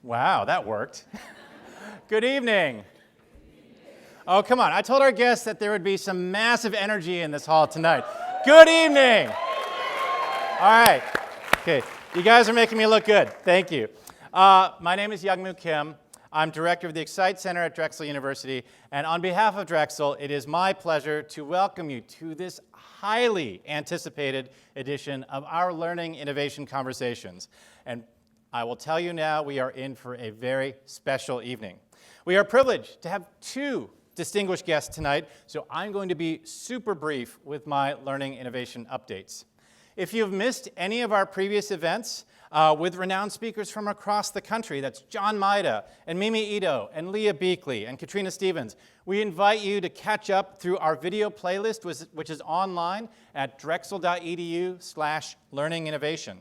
Wow, that worked. Good evening. Oh, come on. I told our guests that there would be some massive energy in this hall tonight. Good evening. All right. Okay. You guys are making me look good. Thank you. My name is Youngmoo Kim. I'm director of the Excite Center at Drexel University. And on behalf of Drexel, it is my pleasure to welcome you to this highly anticipated edition of our Learning Innovation Conversations. And I will tell you now, we are in for a very special evening. We are privileged to have two distinguished guests tonight, so I'm going to be super brief with my learning innovation updates. If you've missed any of our previous events with renowned speakers from across the country, that's John Maida and Mimi Ito and Leah Beakley and Katrina Stevens, we invite you to catch up through our video playlist, which is online at drexel.edu/learninginnovation.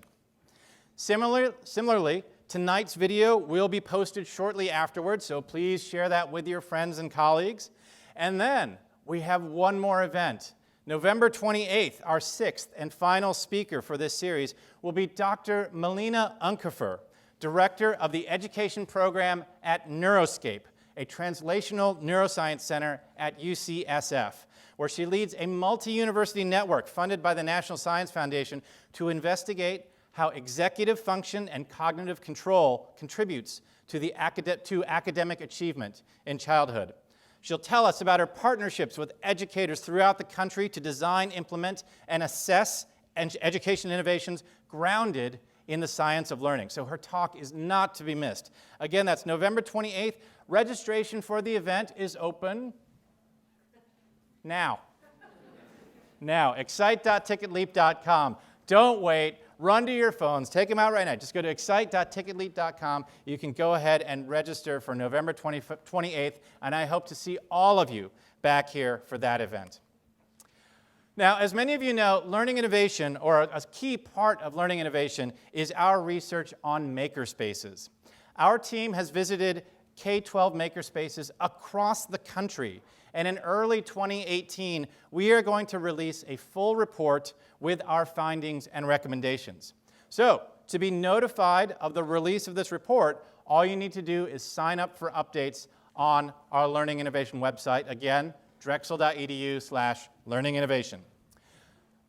Similarly, tonight's video will be posted shortly afterwards, so please share that with your friends and colleagues. And then we have one more event. November 28th, our sixth and final speaker for this series will be Dr. Melina Unkefer, Director of the Education Program at Neuroscape, a translational neuroscience center at UCSF, where she leads a multi-university network funded by the National Science Foundation to investigate how executive function and cognitive control contributes to academic achievement in childhood. She'll tell us about her partnerships with educators throughout the country to design, implement, and assess education innovations grounded in the science of learning. So her talk is not to be missed. Again, that's November 28th. Registration for the event is open now. Now, excite.ticketleap.com. Don't wait. Run to your phones. Take them out right now. Just go to excite.ticketleap.com. You can go ahead and register for November 28th, and I hope to see all of you back here for that event. Now, as many of you know, learning innovation, or a key part of learning innovation, is our research on makerspaces. Our team has visited K-12 makerspaces across the country, and in early 2018, we are going to release a full report with our findings and recommendations. So, to be notified of the release of this report, all you need to do is sign up for updates on our Learning Innovation website. Again, drexel.edu/learninginnovation.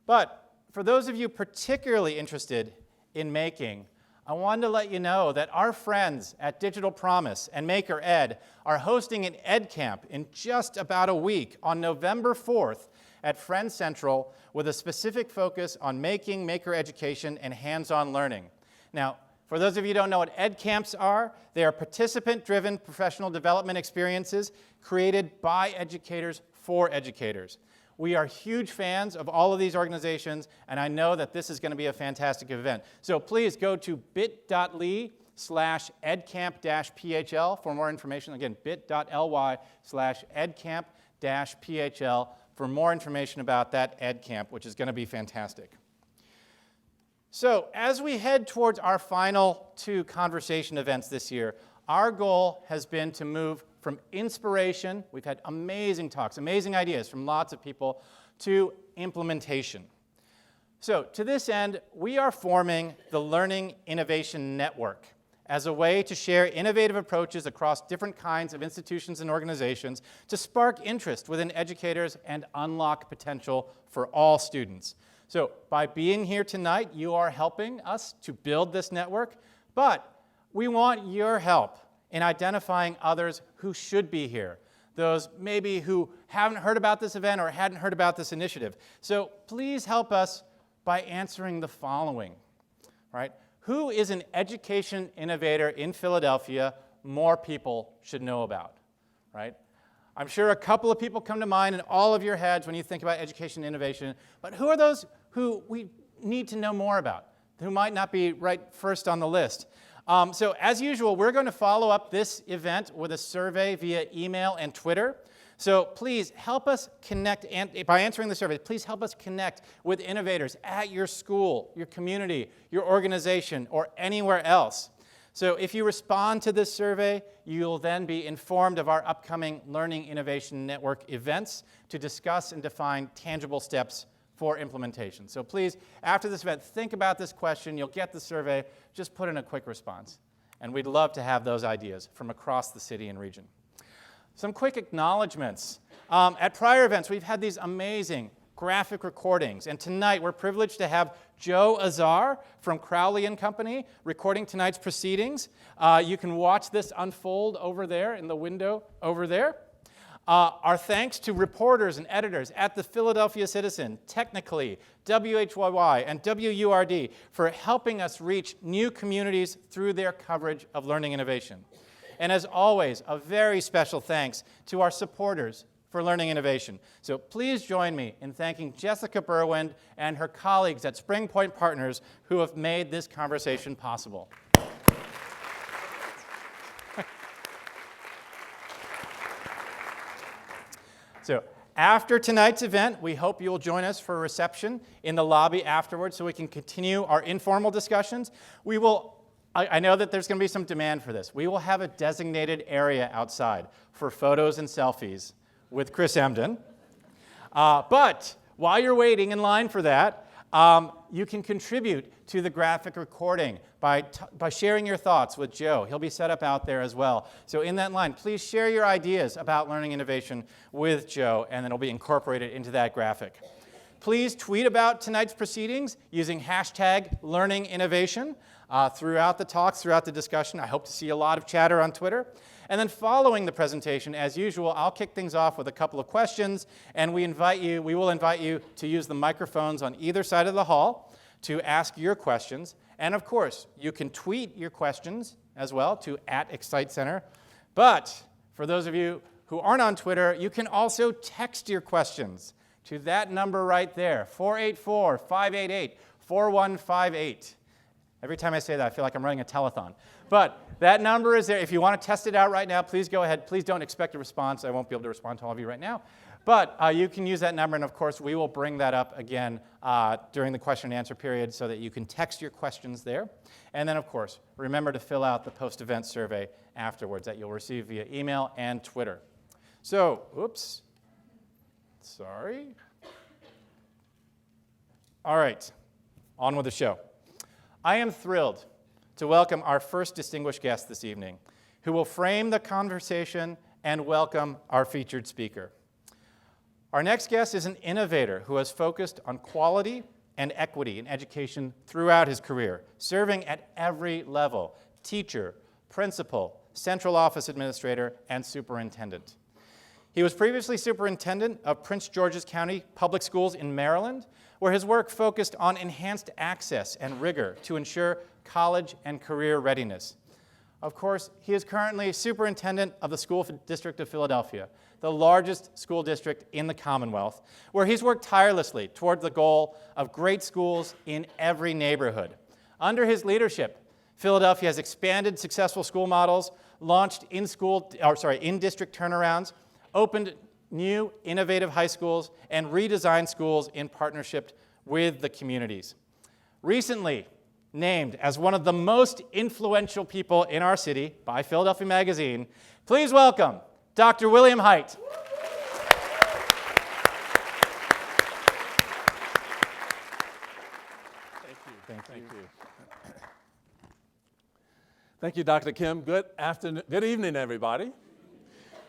But for those of you particularly interested in making, I wanted to let you know that our friends at Digital Promise and Maker Ed are hosting an Ed Camp in just about a week on November 4th at Friends Central with a specific focus on making, maker education, and hands-on learning. Now, for those of you who don't know what Ed Camps are, they are participant-driven professional development experiences created by educators for educators. We are huge fans of all of these organizations, and I know that this is going to be a fantastic event. So please go to bit.ly/edcamp-phl for more information. Again, bit.ly/edcamp-phl for more information about that Ed Camp, which is going to be fantastic. So as we head towards our final two conversation events this year, our goal has been to move from inspiration, we've had amazing talks, amazing ideas from lots of people, to implementation. So to this end, we are forming the Learning Innovation Network as a way to share innovative approaches across different kinds of institutions and organizations to spark interest within educators and unlock potential for all students. So by being here tonight, you are helping us to build this network, but we want your help in identifying others who should be here, those maybe who haven't heard about this event or hadn't heard about this initiative. So please help us by answering the following, right? Who is an education innovator in Philadelphia more people should know about, right? I'm sure a couple of people come to mind in all of your heads when you think about education innovation, but who are those who we need to know more about, who might not be right first on the list? So as usual, we're going to follow up this event with a survey via email and Twitter. So please help us connect, and by answering the survey, please help us connect with innovators at your school, your community, your organization, or anywhere else. So if you respond to this survey, you'll then be informed of our upcoming Learning Innovation Network events to discuss and define tangible steps for implementation. So please, after this event, think about this question. You'll get the survey. Just put in a quick response. And we'd love to have those ideas from across the city and region. Some quick acknowledgments. At prior events, we've had these amazing graphic recordings. And tonight, we're privileged to have Joe Azar from Crowley & Company recording tonight's proceedings. You can watch this unfold over there in the window over there. Our thanks to reporters and editors at the Philadelphia Citizen, Technically, WHYY, and WURD for helping us reach new communities through their coverage of learning innovation. And as always, a very special thanks to our supporters for learning innovation. So please join me in thanking Jessica Berwind and her colleagues at Spring Point Partners who have made this conversation possible. So after tonight's event, we hope you'll join us for a reception in the lobby afterwards so we can continue our informal discussions. I know that there's going to be some demand for this. We will have a designated area outside for photos and selfies with Chris Emdin. But while you're waiting in line for that, you can contribute to the graphic recording by sharing your thoughts with Joe. He'll be set up out there as well. So in that line, please share your ideas about learning innovation with Joe, and then it'll be incorporated into that graphic. Please tweet about tonight's proceedings using hashtag #LearningInnovation throughout the talks, throughout the discussion. I hope to see a lot of chatter on Twitter. And then following the presentation, as usual, I'll kick things off with a couple of questions, and we will invite you to use the microphones on either side of the hall to ask your questions. And of course, you can tweet your questions as well to @ExciteCenter. But for those of you who aren't on Twitter, you can also text your questions to that number right there, 484-588-4158. Every time I say that, I feel like I'm running a telethon. But that number is there. If you want to test it out right now, please go ahead. Please don't expect a response. I won't be able to respond to all of you right now. But you can use that number, and of course, we will bring that up again during the question and answer period so that you can text your questions there. And then, of course, remember to fill out the post-event survey afterwards that you'll receive via email and Twitter. So, oops. Sorry. All right, on with the show. I am thrilled to welcome our first distinguished guest this evening, who will frame the conversation and welcome our featured speaker. Our next guest is an innovator who has focused on quality and equity in education throughout his career, serving at every level: teacher, principal, central office administrator, and superintendent. He was previously superintendent of Prince George's County Public Schools in Maryland, where his work focused on enhanced access and rigor to ensure college and career readiness. Of course, he is currently superintendent of the School District of Philadelphia, the largest school district in the Commonwealth, where he's worked tirelessly toward the goal of great schools in every neighborhood. Under his leadership, Philadelphia has expanded successful school models, launched in-district turnarounds, opened new innovative high schools, and redesigned schools in partnership with the communities. Recently named as one of the most influential people in our city by Philadelphia Magazine, please welcome Dr. William Haidt. Thank you. Thank you, Dr. Kim. Good evening, everybody.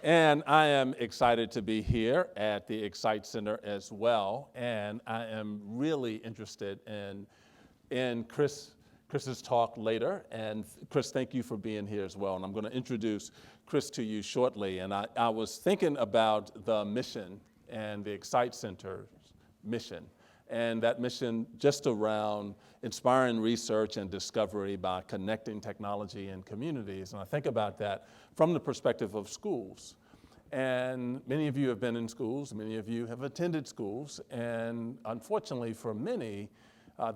And I am excited to be here at the Excite Center as well. And I am really interested in Chris's talk later. And Chris, thank you for being here as well. And I'm going to introduce Chris to you shortly. And I was thinking about the mission and the Excite Center's mission. And that mission just around inspiring research and discovery by connecting technology and communities. And I think about that from the perspective of schools. And many of you have been in schools, many of you have attended schools, and unfortunately for many,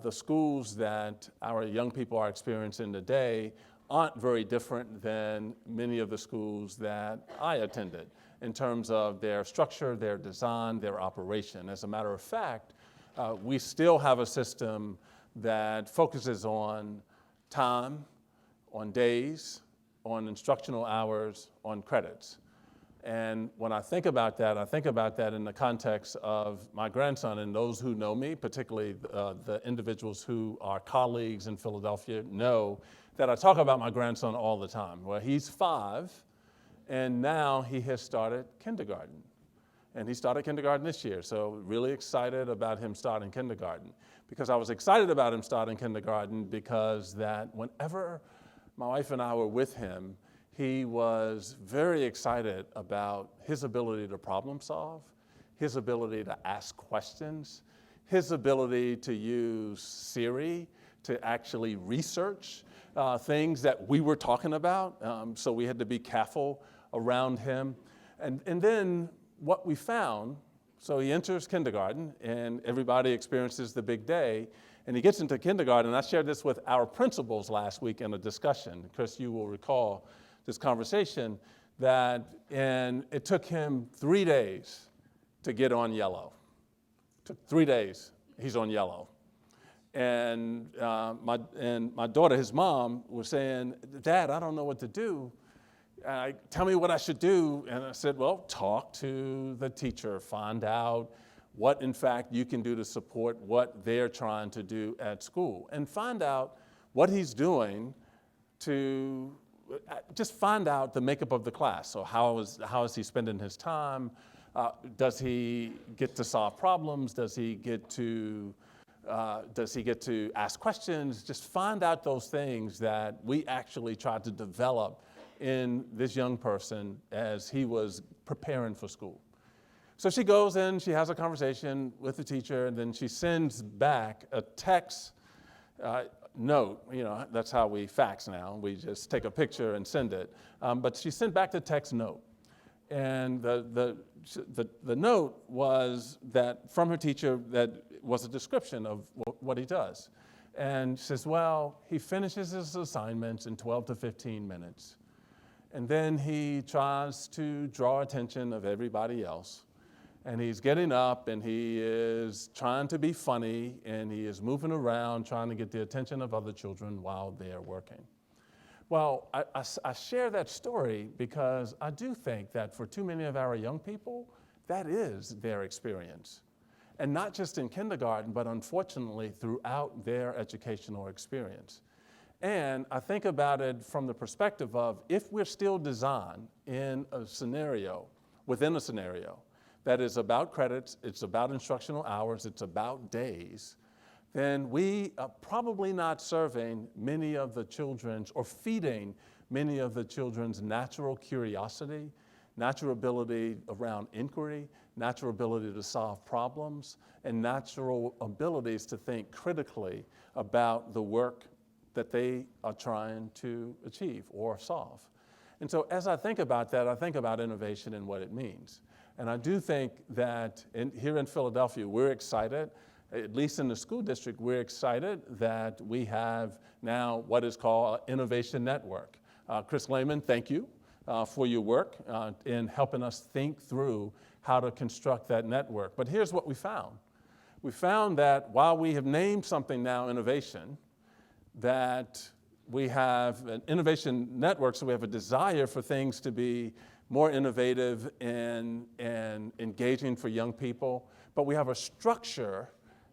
the schools that our young people are experiencing today aren't very different than many of the schools that I attended in terms of their structure, their design, their operation. As a matter of fact, we still have a system that focuses on time, on days, on instructional hours, on credits. And when I think about that in the context of my grandson, and those who know me, particularly the individuals who are colleagues in Philadelphia, know that I talk about my grandson all the time. Well, he's 5, and now he has started kindergarten. And he started kindergarten this year, so really excited about him starting kindergarten. Because I was excited about him starting kindergarten because that whenever my wife and I were with him, he was very excited about his ability to problem solve, his ability to ask questions, his ability to use Siri to actually research things that we were talking about. So we had to be careful around him. And then what we found, so he enters kindergarten and everybody experiences the big day, and he gets into kindergarten, and I shared this with our principals last week in a discussion. Chris, you will recall this conversation, and it took him 3 days to get on yellow. Took 3 days, he's on yellow. And my daughter, his mom, was saying, "Dad, I don't know what to do. Tell me what I should do." And I said, well, talk to the teacher, find out what, in fact, you can do to support what they're trying to do at school, and find out what he's doing to just find out the makeup of the class. So how is he spending his time? Does he get to solve problems? Does he get to ask questions? Just find out those things that we actually tried to develop in this young person as he was preparing for school. So she goes in, she has a conversation with the teacher, and then she sends back a text note. That's how we fax now. We just take a picture and send it. But she sent back the text note. And the note was that from her teacher that was a description of what he does. And she says, well, he finishes his assignments in 12 to 15 minutes. And then he tries to draw attention of everybody else. And he's getting up and he is trying to be funny and he is moving around trying to get the attention of other children while they're working. Well, I share that story because I do think that for too many of our young people, that is their experience. And not just in kindergarten, but unfortunately throughout their educational experience. And I think about it from the perspective of if we're still designed in a scenario, within a scenario, that is about credits, it's about instructional hours, it's about days, then we are probably not serving many of the children's or feeding many of the children's natural curiosity, natural ability around inquiry, natural ability to solve problems, and natural abilities to think critically about the work that they are trying to achieve or solve. And so as I think about that, I think about innovation and what it means. And I do think that here in Philadelphia, we're excited, at least in the school district, we're excited that we have now what is called an Innovation Network. Chris Lehman, thank you for your work in helping us think through how to construct that network. But here's what we found. We found that while we have named something now innovation, that we have an innovation network, so we have a desire for things to be more innovative and engaging for young people, but we have a structure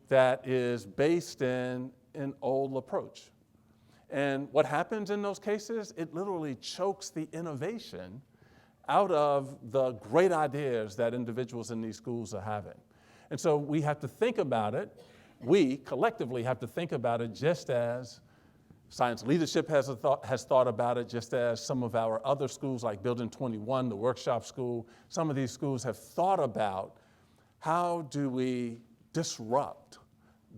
that is based in an old approach. And what happens in those cases, it literally chokes the innovation out of the great ideas that individuals in these schools are having. And so we have to think about it, we collectively have to think about it just as Science Leadership has thought about it, just as some of our other schools like Building 21, the workshop school, some of these schools have thought about how do we disrupt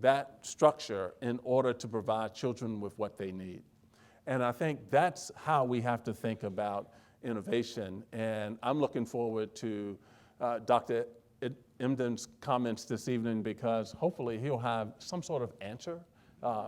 that structure in order to provide children with what they need. And I think that's how we have to think about innovation. And I'm looking forward to Dr. Emdin's comments this evening because hopefully he'll have some sort of answer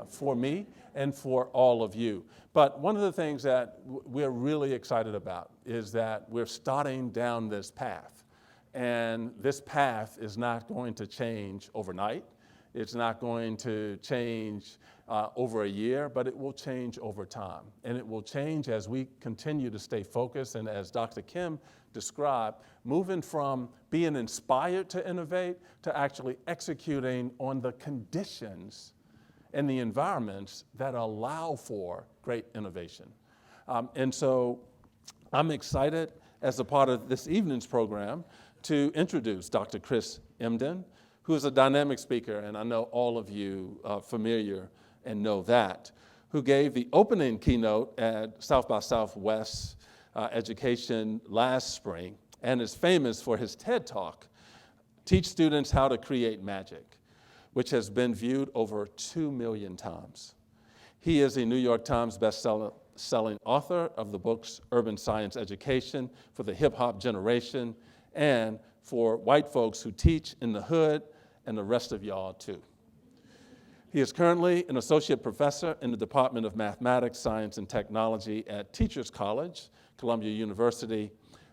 for me and for all of you. But one of the things that we're really excited about is that we're starting down this path. And this path is not going to change overnight. It's not going to change over a year, but it will change over time. And it will change as we continue to stay focused, and as Dr. Kim described, moving from being inspired to innovate to actually executing on the conditions and the environments that allow for great innovation. And so I'm excited as a part of this evening's program to introduce Dr. Chris Emdin, who is a dynamic speaker, and I know all of you are familiar and know that, who gave the opening keynote at South by Southwest Education last spring and is famous for his TED Talk, Teach Students How to Create Magic, which has been viewed over 2 million times. He is a New York Times best-selling author of the books Urban Science Education for the Hip Hop Generation and for white folks who teach in the hood and the rest of y'all too. He is currently an associate professor in the Department of Mathematics, Science, and Technology at Teachers College, Columbia University,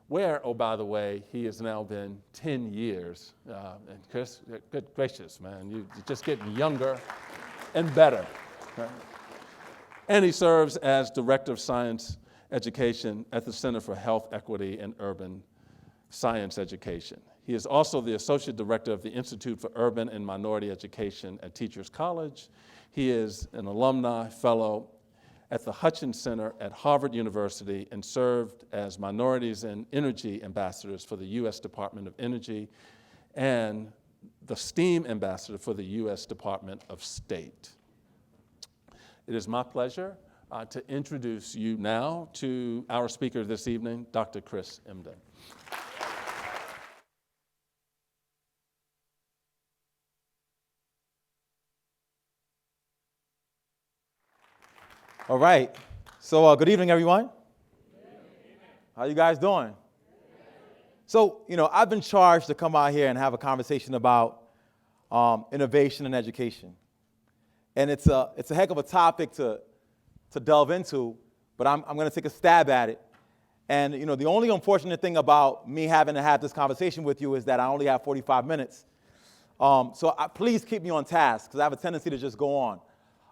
where, oh, by the way, he has now been 10 years. And Chris, good gracious, man, you're just getting younger and better. Right? And he serves as Director of Science Education at the Center for Health Equity and Urban Science Education. He is also the Associate Director of the Institute for Urban and Minority Education at Teachers College. He is an alumni fellow at the Hutchins Center at Harvard University and served as Minorities and Energy Ambassadors for the U.S. Department of Energy and the STEAM Ambassador for the U.S. Department of State. It is my pleasure to introduce you now to our speaker this evening, Dr. Chris Emdin. All right. So good evening, everyone. How you guys doing? So, I've been charged to come out here and have a conversation about innovation and education. And it's a heck of a topic to delve into, but I'm going to take a stab at it. And, the only unfortunate thing about me having to have this conversation with you is that I only have 45 minutes. Please keep me on task, because I have a tendency to just go on.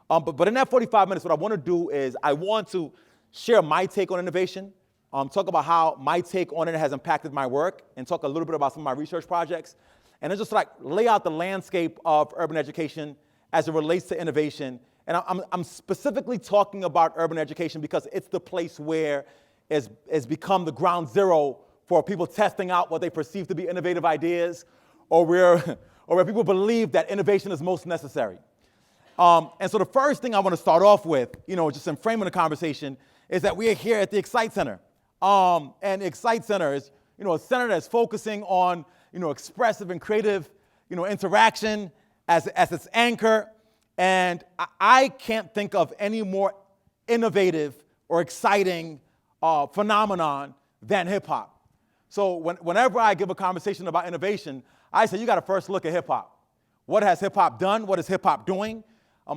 But in that 45 minutes, what I want to do is I want to share my take on innovation, talk about how my take on it has impacted my work, and talk a little bit about some of my research projects, and then just lay out the landscape of urban education as it relates to innovation. And I'm specifically talking about urban education because it's the place where it's become the ground zero for people testing out what they perceive to be innovative ideas, or where people believe that innovation is most necessary. And so the first thing I want to start off with, just in framing the conversation, is that we are here at the Excite Center. And the Excite Center is, a center that's focusing on, expressive and creative, interaction as its anchor. And I can't think of any more innovative or exciting phenomenon than hip hop. So whenever I give a conversation about innovation, I say you got to first look at hip hop. What has hip hop done? What is hip hop doing?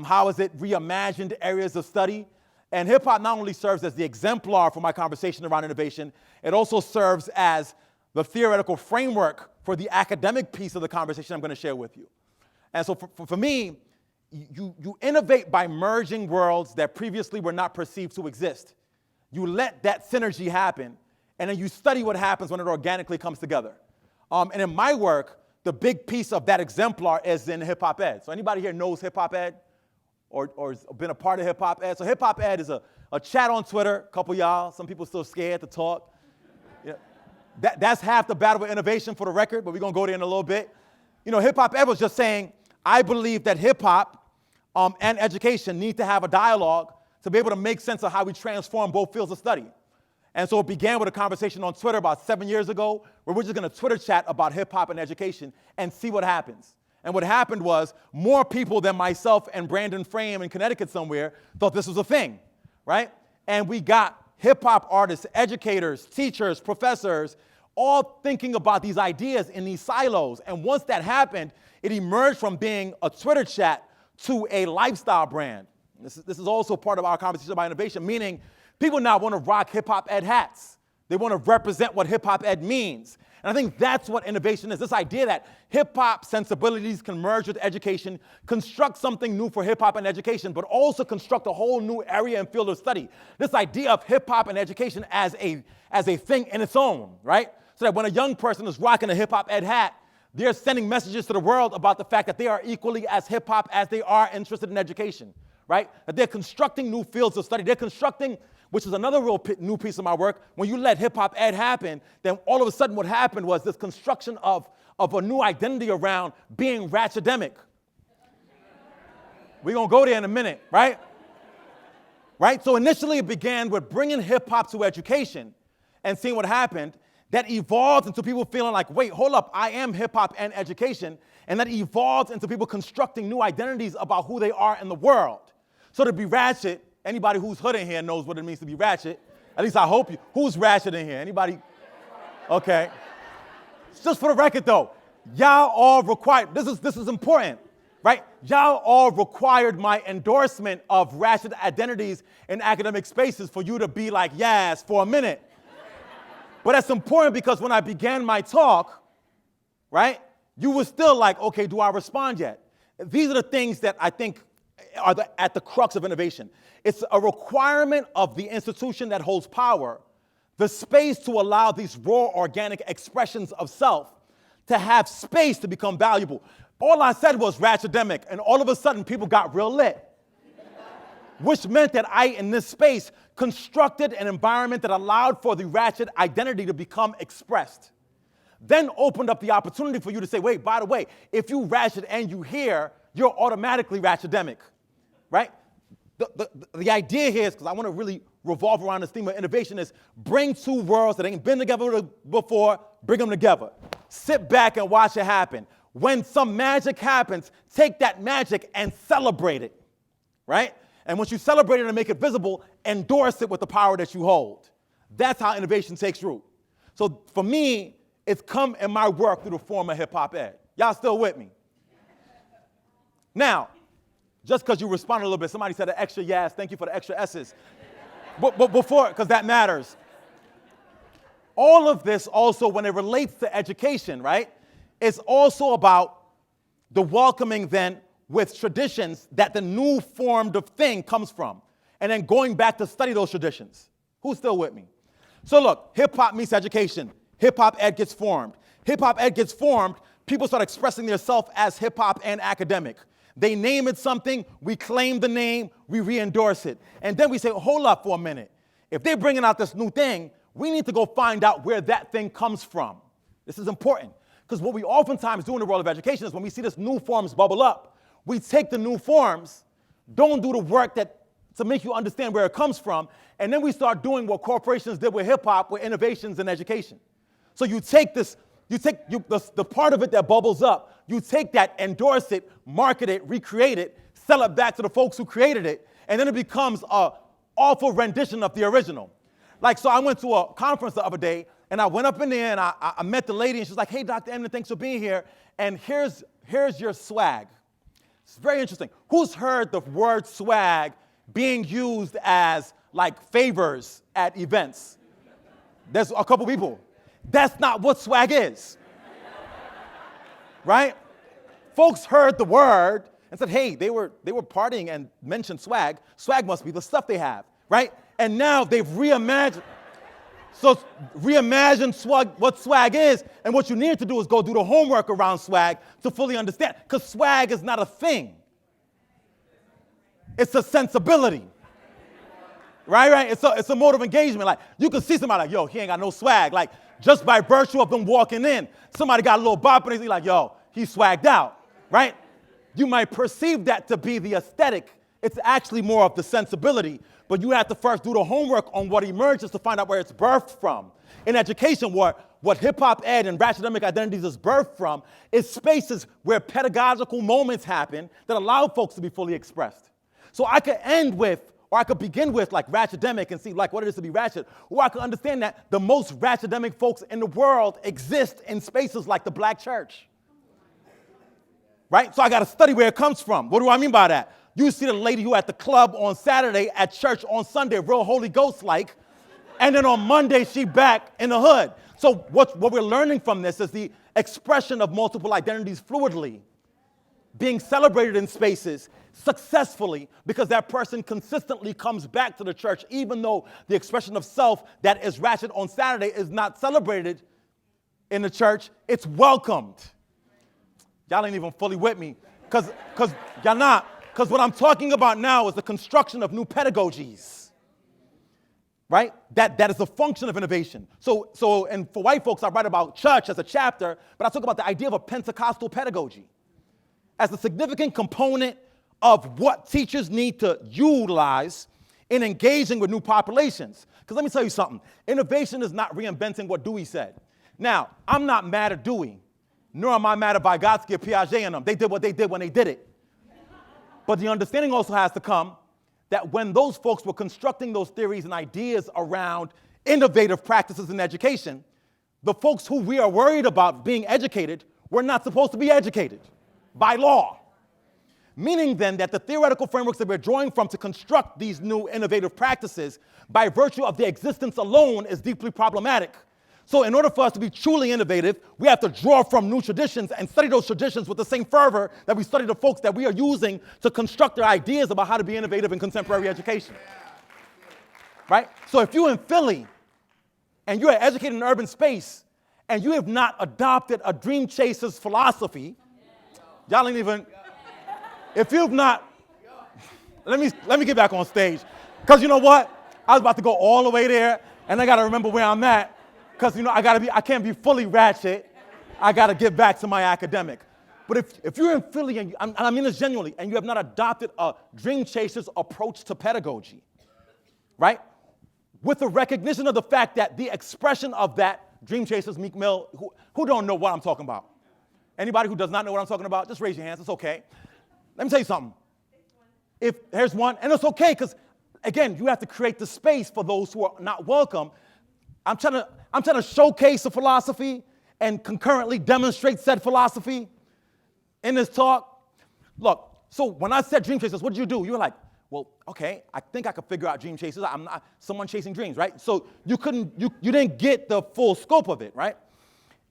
How has it reimagined areas of study? And hip hop not only serves as the exemplar for my conversation around innovation, it also serves as the theoretical framework for the academic piece of the conversation I'm going to share with you. And so for me, you innovate by merging worlds that previously were not perceived to exist. You let that synergy happen, and then you study what happens when it organically comes together. And in my work, the big piece of that exemplar is in hip hop ed. So anybody here knows hip hop ed? Or has been a part of hip hop ed? So hip hop ed is a chat on Twitter, a couple of y'all, some people still scared to talk. Yeah. That's half the battle with innovation for the record, but we're gonna go there in a little bit. Hip hop ed was just saying, I believe that hip hop and education need to have a dialogue to be able to make sense of how we transform both fields of study. And so it began with a conversation on Twitter about 7 years ago, where we're just gonna Twitter chat about hip hop and education and see what happens. And what happened was more people than myself and Brandon Frame in Connecticut somewhere thought this was a thing, right? And we got hip-hop artists, educators, teachers, professors, all thinking about these ideas in these silos. And once that happened, it emerged from being a Twitter chat to a lifestyle brand. This is also part of our conversation about innovation, meaning people now want to rock hip-hop ed hats. They want to represent what hip-hop ed means. And I think that's what innovation is, this idea that hip-hop sensibilities can merge with education, construct something new for hip-hop and education, but also construct a whole new area and field of study. This idea of hip-hop and education as a thing in its own, right? So that when a young person is rocking a hip-hop ed hat, they're sending messages to the world about the fact that they are equally as hip-hop as they are interested in education, right? That they're constructing new fields of study. They're constructing, which is another real new piece of my work. When you let hip-hop ed happen, then all of a sudden what happened was this construction of a new identity around being ratchetemic. We're going to go there in a minute, right? Right? So initially it began with bringing hip-hop to education and seeing what happened. That evolved into people feeling like, wait, hold up, I am hip-hop and education. And that evolved into people constructing new identities about who they are in the world. So to be ratchet, anybody who's hood in here knows what it means to be ratchet. At least I hope you. Who's ratchet in here? Anybody? Okay. Just for the record though, y'all all required, this is important, right? Y'all all required my endorsement of ratchet identities in academic spaces for you to be like, yes, for a minute. But that's important because when I began my talk, right, you were still like, okay, do I respond yet? These are the things that I think are at the crux of innovation. It's a requirement of the institution that holds power, the space to allow these raw organic expressions of self to have space to become valuable. All I said was ratchetemic, and all of a sudden people got real lit. Which meant that I, in this space, constructed an environment that allowed for the ratchet identity to become expressed. Then opened up the opportunity for you to say, wait, by the way, if you ratchet and you hear, you're automatically ratchetemic, right? The idea here is, because I want to really revolve around this theme of innovation, is bring two worlds that ain't been together before, bring them together. Sit back and watch it happen. When some magic happens, take that magic and celebrate it, right? And once you celebrate it and make it visible, endorse it with the power that you hold. That's how innovation takes root. So for me, it's come in my work through the form of hip-hop ed. Y'all still with me? Now, just because you responded a little bit, somebody said an extra yes, thank you for the extra S's. But before, because that matters. All of this also, when it relates to education, right, it's also about the welcoming then with traditions that the new formed of thing comes from, and then going back to study those traditions. Who's still with me? So look, hip-hop meets education. Hip-hop ed gets formed. Hip-hop ed gets formed, people start expressing themselves as hip-hop and academic. They name it something, we claim the name, we re-endorse it. And then we say, hold up for a minute. If they're bringing out this new thing, we need to go find out where that thing comes from. This is important, because what we oftentimes do in the world of education is when we see this new forms bubble up, we take the new forms, don't do the work to make you understand where it comes from, and then we start doing what corporations did with hip-hop, with innovations in education. So you take this, the part of it that bubbles up, you take that, endorse it, market it, recreate it, sell it back to the folks who created it, and then it becomes an awful rendition of the original. Like, so I went to a conference the other day, and I went up in there, and I met the lady, and she's like, hey, Dr. Emdin, thanks for being here, and here's your swag. It's very interesting. Who's heard the word swag being used as like favors at events? There's a couple people. That's not what swag is. Right? Folks heard the word and said, hey, they were partying and mentioned swag. Swag must be the stuff they have, right? And now they've reimagined. So reimagine what swag is, and what you need to do is go do the homework around swag to fully understand, because swag is not a thing. It's a sensibility. Right? It's a mode of engagement. Like, you can see somebody like, yo, he ain't got no swag. Like, just by virtue of them walking in, somebody got a little bop and he's like, yo, he's swagged out, right? You might perceive that to be the aesthetic. It's actually more of the sensibility, but you have to first do the homework on what emerges to find out where it's birthed from. In education, what hip-hop ed and ratchetemic identities is birthed from is spaces where pedagogical moments happen that allow folks to be fully expressed. So I could end with, or I could begin with like ratchetemic and see like what it is to be ratchet, or I could understand that the most ratchetemic folks in the world exist in spaces like the black church. Right? So I got to study where it comes from. What do I mean by that? You see the lady who at the club on Saturday, at church on Sunday, real Holy Ghost-like, And then on Monday, she back in the hood. So what we're learning from this is the expression of multiple identities fluidly, being celebrated in spaces successfully because that person consistently comes back to the church, even though the expression of self that is ratchet on Saturday is not celebrated in the church, it's welcomed. Y'all ain't even fully with me, because y'all not. Because what I'm talking about now is the construction of new pedagogies, right? That is a function of innovation. So, and for white folks, I write about church as a chapter, but I talk about the idea of a Pentecostal pedagogy as a significant component of what teachers need to utilize in engaging with new populations. Because let me tell you something. Innovation is not reinventing what Dewey said. Now, I'm not mad at Dewey, nor am I mad at Vygotsky or Piaget and them. They did what they did when they did it. But the understanding also has to come that when those folks were constructing those theories and ideas around innovative practices in education, the folks who we are worried about being educated were not supposed to be educated by law. Meaning then that the theoretical frameworks that we're drawing from to construct these new innovative practices by virtue of their existence alone is deeply problematic. So in order for us to be truly innovative, we have to draw from new traditions and study those traditions with the same fervor that we study the folks that we are using to construct their ideas about how to be innovative in contemporary education. Right? So if you're in Philly and you're educated in an urban space and you have not adopted a dream chaser's philosophy, y'all ain't even, if you've not, let me get back on stage. Because you know what? I was about to go all the way there and I got to remember where I'm at. Because, you know, I can't be fully ratchet. I got to get back to my academic. But if you're in Philly, and I mean this genuinely, and you have not adopted a dream chaser's approach to pedagogy, right? With the recognition of the fact that the expression of that dream chaser's Meek Mill, who don't know what I'm talking about? Anybody who does not know what I'm talking about, just raise your hands. It's okay. Let me tell you something. If there's one, and it's okay, because, again, you have to create the space for those who are not welcome. I'm trying to showcase a philosophy and concurrently demonstrate said philosophy in this talk. Look, so when I said dream chasers, what did you do? You were like, well, okay, I think I could figure out dream chasers. I'm not someone chasing dreams, right? So you didn't get the full scope of it, right?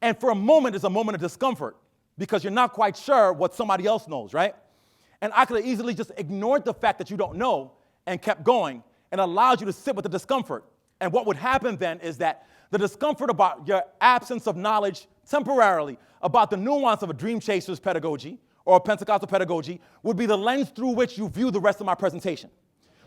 And for a moment, it's a moment of discomfort because you're not quite sure what somebody else knows, right? And I could have easily just ignored the fact that you don't know and kept going and allowed you to sit with the discomfort. And what would happen then is that the discomfort about your absence of knowledge temporarily about the nuance of a dream chaser's pedagogy or a Pentecostal pedagogy would be the lens through which you view the rest of my presentation.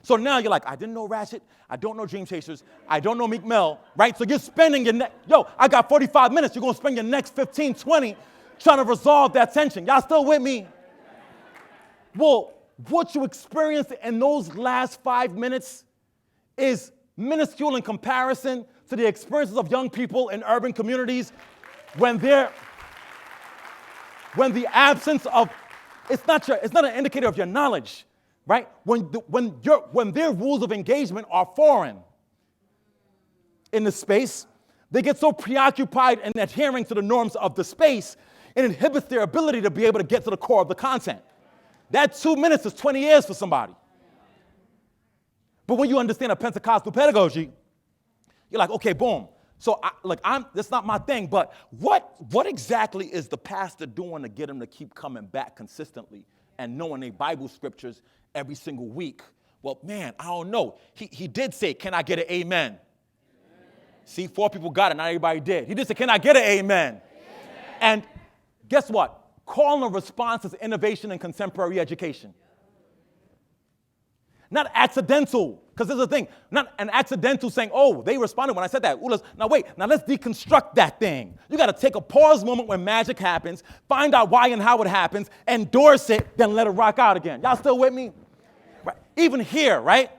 So now you're like, I didn't know Ratchet, I don't know dream chasers, I don't know Meek Mill, right? So you're spending your I got 45 minutes. You're going to spend your next 15, 20 trying to resolve that tension. Y'all still with me? Well, what you experienced in those last 5 minutes is minuscule in comparison to the experiences of young people in urban communities when the absence of, it's not an indicator of your knowledge, right? When their rules of engagement are foreign in the space, they get so preoccupied in adhering to the norms of the space, it inhibits their ability to be able to get to the core of the content. That 2 minutes is 20 years for somebody. But when you understand a Pentecostal pedagogy, you're like, okay, boom. So, that's not my thing, but what exactly is the pastor doing to get him to keep coming back consistently and knowing their Bible scriptures every single week? Well, man, I don't know. He did say, can I get an amen? Amen. See, 4 people got it, not everybody did. He did say, can I get an amen? Amen. And guess what? Call and response is innovation in contemporary education. Not accidental, because there's a thing. Not an accidental saying, oh, they responded when I said that. Ooh, let's deconstruct that thing. You got to take a pause moment when magic happens, find out why and how it happens, endorse it, then let it rock out again. Y'all still with me? Right. Even here, right?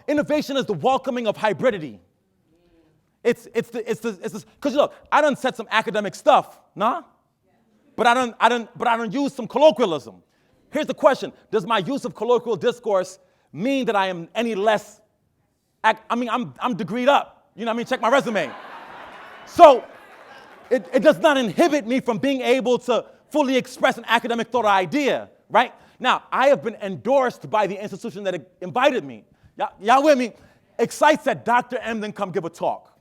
Innovation is the welcoming of hybridity. It's because look, I done said some academic stuff, nah? But I done use some colloquialism. Here's the question. Does my use of colloquial discourse mean that I am any less, I'm degreed up. You know what I mean? Check my resume. So it does not inhibit me from being able to fully express an academic thought or idea, right? Now, I have been endorsed by the institution that invited me. Y'all with me? Excite said, Dr. Emdin, come give a talk,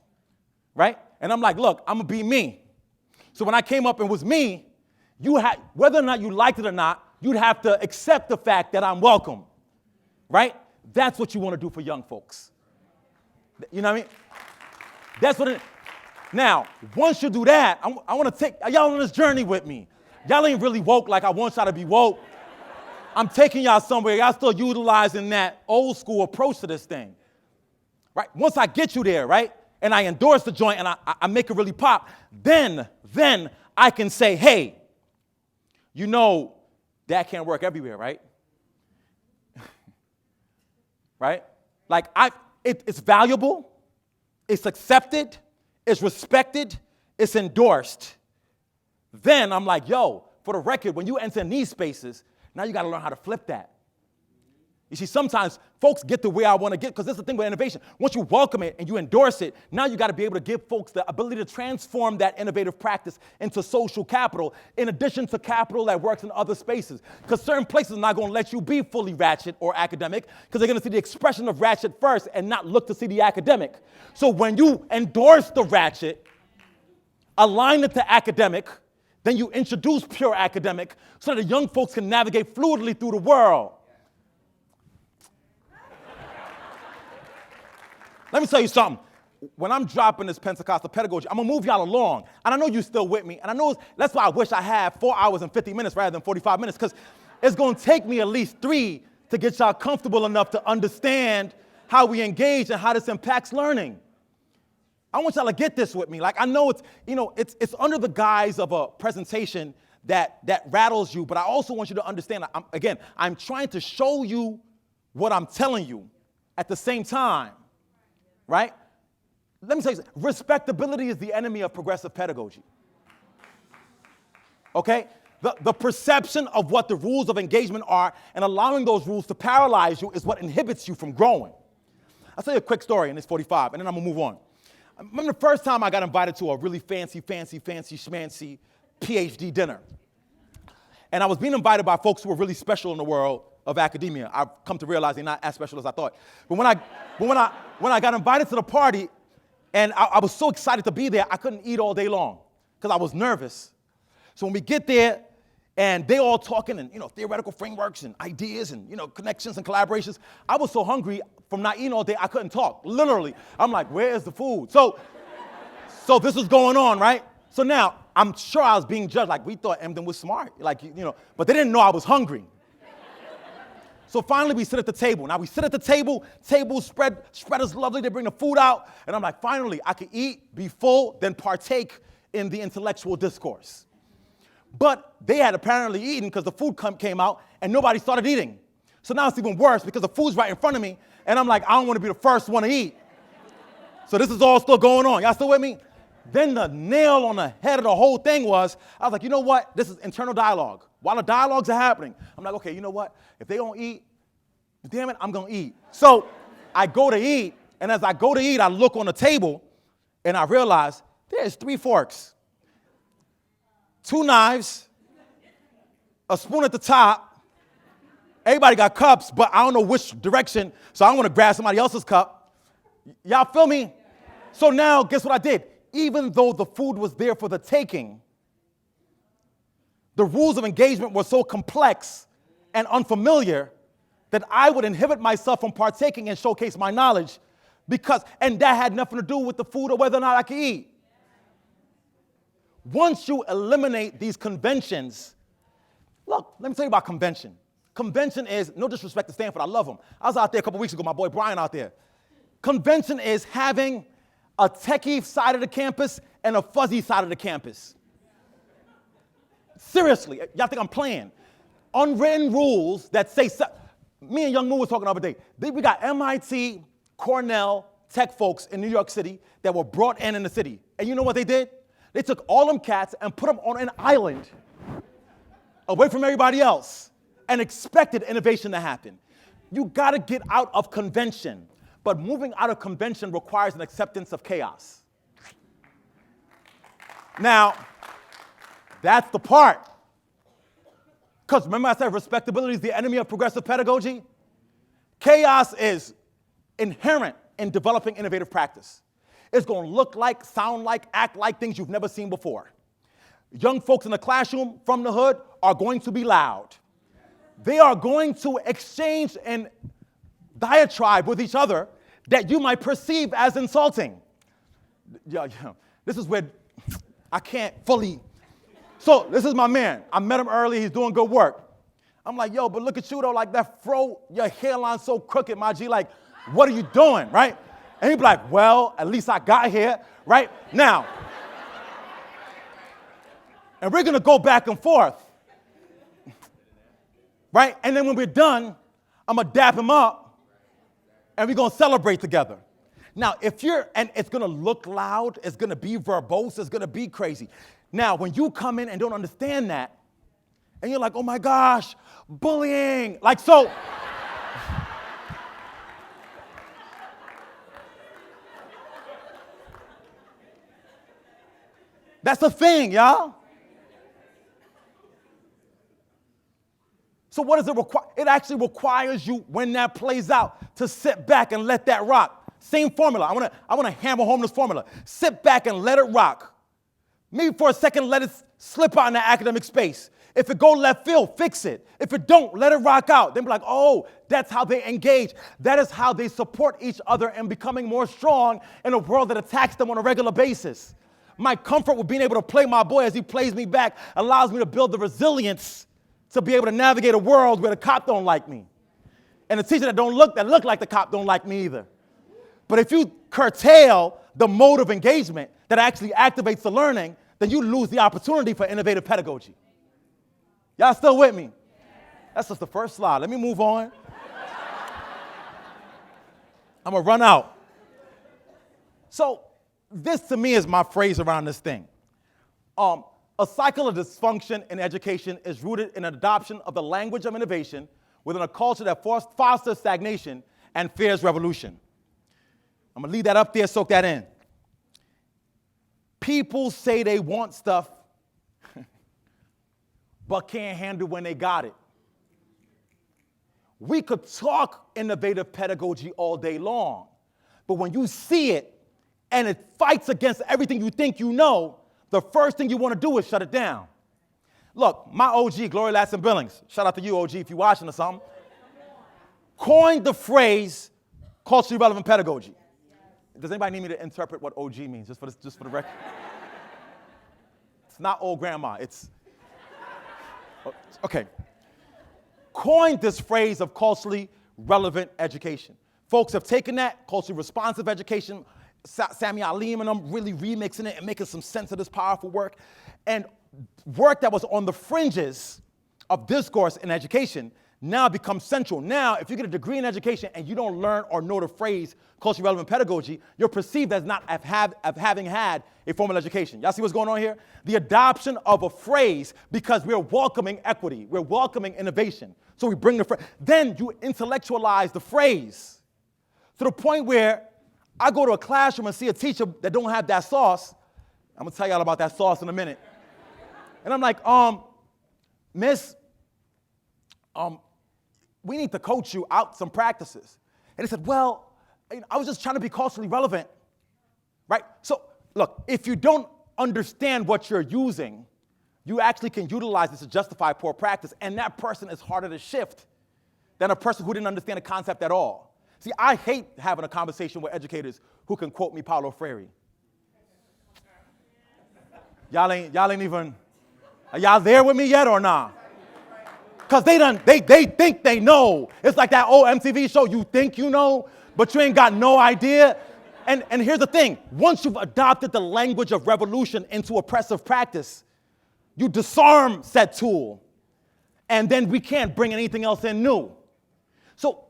right? And I'm like, look, I'm going to be me. So when I came up and was me, you had, whether or not you liked it or not, you'd have to accept the fact that I'm welcome, right? That's what you want to do for young folks. You know what I mean? That's what it, now, once you do that, I want to take y'all on this journey with me. Y'all ain't really woke like I want y'all to be woke. I'm taking y'all somewhere. Y'all still utilizing that old school approach to this thing, right? Once I get you there, right, and I endorse the joint and I make it really pop, then I can say, hey, you know that can't work everywhere, right? Right? Like, it's valuable, it's accepted, it's respected, it's endorsed. Then I'm like, yo, for the record, when you enter in these spaces, now you got to learn how to flip that. You see, sometimes folks get to where I want to get, because this is the thing with innovation. Once you welcome it and you endorse it, now you got to be able to give folks the ability to transform that innovative practice into social capital, in addition to capital that works in other spaces. Because certain places are not going to let you be fully ratchet or academic, because they're going to see the expression of ratchet first and not look to see the academic. So when you endorse the ratchet, align it to academic, then you introduce pure academic so that the young folks can navigate fluidly through the world. Let me tell you something. When I'm dropping this Pentecostal pedagogy, I'm going to move y'all along. And I know you're still with me. And I know that's why I wish I had 4 hours and 50 minutes rather than 45 minutes, because it's going to take me at least 3 to get y'all comfortable enough to understand how we engage and how this impacts learning. I want y'all to get this with me. Like, I know it's under the guise of a presentation that rattles you, but I also want you to understand, I'm trying to show you what I'm telling you at the same time. Right? Let me tell you something. Respectability is the enemy of progressive pedagogy. Okay? The perception of what the rules of engagement are and allowing those rules to paralyze you is what inhibits you from growing. I'll tell you a quick story, and it's 45, and then I'm going to move on. I remember the first time I got invited to a really fancy schmancy PhD dinner. And I was being invited by folks who were really special in the world of academia. I've come to realize they're not as special as I thought. But when I got invited to the party, and I was so excited to be there, I couldn't eat all day long because I was nervous. So when we get there, and they all talking and theoretical frameworks and ideas and connections and collaborations, I was so hungry from not eating all day I couldn't talk. Literally, I'm like, where is the food? So this was going on, right? So now I'm sure I was being judged. Like, we thought Emdin was smart, but they didn't know I was hungry. So finally, we sit at the table. Now, we sit at the table spread is lovely. They bring the food out. And I'm like, finally, I can eat, be full, then partake in the intellectual discourse. But they had apparently eaten because the food came out, and nobody started eating. So now it's even worse because the food's right in front of me, and I'm like, I don't want to be the first one to eat. So this is all still going on. Y'all still with me? Then the nail on the head of the whole thing was, I was like, you know what? This is internal dialogue. While the dialogues are happening, I'm like, okay, you know what? If they don't eat, damn it, I'm going to eat. So I go to eat, and as I go to eat, I look on the table, and I realize there's 3 forks, 2 knives, a spoon at the top. Everybody got cups, but I don't know which direction, so I don't want to grab somebody else's cup. Y'all feel me? So now, guess what I did? Even though the food was there for the taking, the rules of engagement were so complex and unfamiliar that I would inhibit myself from partaking and showcase my knowledge and that had nothing to do with the food or whether or not I could eat. Once you eliminate these conventions, look, let me tell you about convention. Convention is, no disrespect to Stanford, I love them. I was out there a couple weeks ago, my boy Brian out there. Convention is having a techie side of the campus and a fuzzy side of the campus. Seriously, y'all think I'm playing? Unwritten rules that say, me and Young Moo was talking the other day. We got MIT, Cornell, tech folks in New York City that were brought in the city. And you know what they did? They took all them cats and put them on an island away from everybody else and expected innovation to happen. You gotta get out of convention. But moving out of convention requires an acceptance of chaos. Now, that's the part. Because remember I said respectability is the enemy of progressive pedagogy? Chaos is inherent in developing innovative practice. It's going to look like, sound like, act like things you've never seen before. Young folks in the classroom from the hood are going to be loud. They are going to exchange and diatribe with each other that you might perceive as insulting. This is where I can't fully. So this is my man. I met him early. He's doing good work. I'm like, yo, but look at you, though, like that fro, your hairline so crooked, my G. Like, what are you doing, right? And he'd be like, well, at least I got here, right? Now, and we're going to go back and forth, right? And then when we're done, I'm going to dap him up, and we're going to celebrate together. Now, and it's going to look loud, it's going to be verbose, it's going to be crazy. Now, when you come in and don't understand that, and you're like, oh my gosh, bullying, like so. That's a thing, y'all. So what does it require? It actually requires you, when that plays out, to sit back and let that rock. Same formula. I want to hammer home this formula. Sit back and let it rock. Maybe for a second, let it slip out in the academic space. If it go left field, fix it. If it don't, let it rock out. Then be like, oh, that's how they engage. That is how they support each other in becoming more strong in a world that attacks them on a regular basis. My comfort with being able to play my boy as he plays me back allows me to build the resilience to be able to navigate a world where the cop don't like me. And the teacher that look like the cop don't like me either. But if you curtail the mode of engagement that actually activates the learning, then you lose the opportunity for innovative pedagogy. Y'all still with me? That's just the first slide. Let me move on. I'm going to run out. So this, to me, is my phrase around this thing. A cycle of dysfunction in education is rooted in an adoption of the language of innovation within a culture that fosters stagnation and fears revolution. I'm going to leave that up there, soak that in. People say they want stuff, but can't handle when they got it. We could talk innovative pedagogy all day long, but when you see it and it fights against everything you think you know, the first thing you want to do is shut it down. Look, my OG, Glory Latson Billings, shout out to you, OG, if you're watching or something, coined the phrase culturally relevant pedagogy. Does anybody need me to interpret what OG means, just for the record? It's not old grandma, it's, okay. Coined this phrase of culturally relevant education. Folks have taken that, culturally responsive education, Sammy Alim and them really remixing it and making some sense of this powerful work. And work that was on the fringes of discourse in education now becomes central. Now, if you get a degree in education and you don't learn or know the phrase culturally relevant pedagogy, you're perceived as not having had a formal education. Y'all see what's going on here? The adoption of a phrase because we're welcoming equity, we're welcoming innovation. So we bring the phrase. Then you intellectualize the phrase to the point where I go to a classroom and see a teacher that don't have that sauce. I'm gonna tell y'all about that sauce in a minute. And I'm like, miss, we need to coach you out some practices. And they said, well, I was just trying to be culturally relevant, right? So look, if you don't understand what you're using, you actually can utilize this to justify poor practice, and that person is harder to shift than a person who didn't understand the concept at all. See, I hate having a conversation with educators who can quote me Paulo Freire. Y'all ain't even, are y'all there with me yet or not? Because they think they know. It's like that old MTV show, you think you know, but you ain't got no idea. And here's the thing, once you've adopted the language of revolution into oppressive practice, you disarm said tool, and then we can't bring anything else in new. So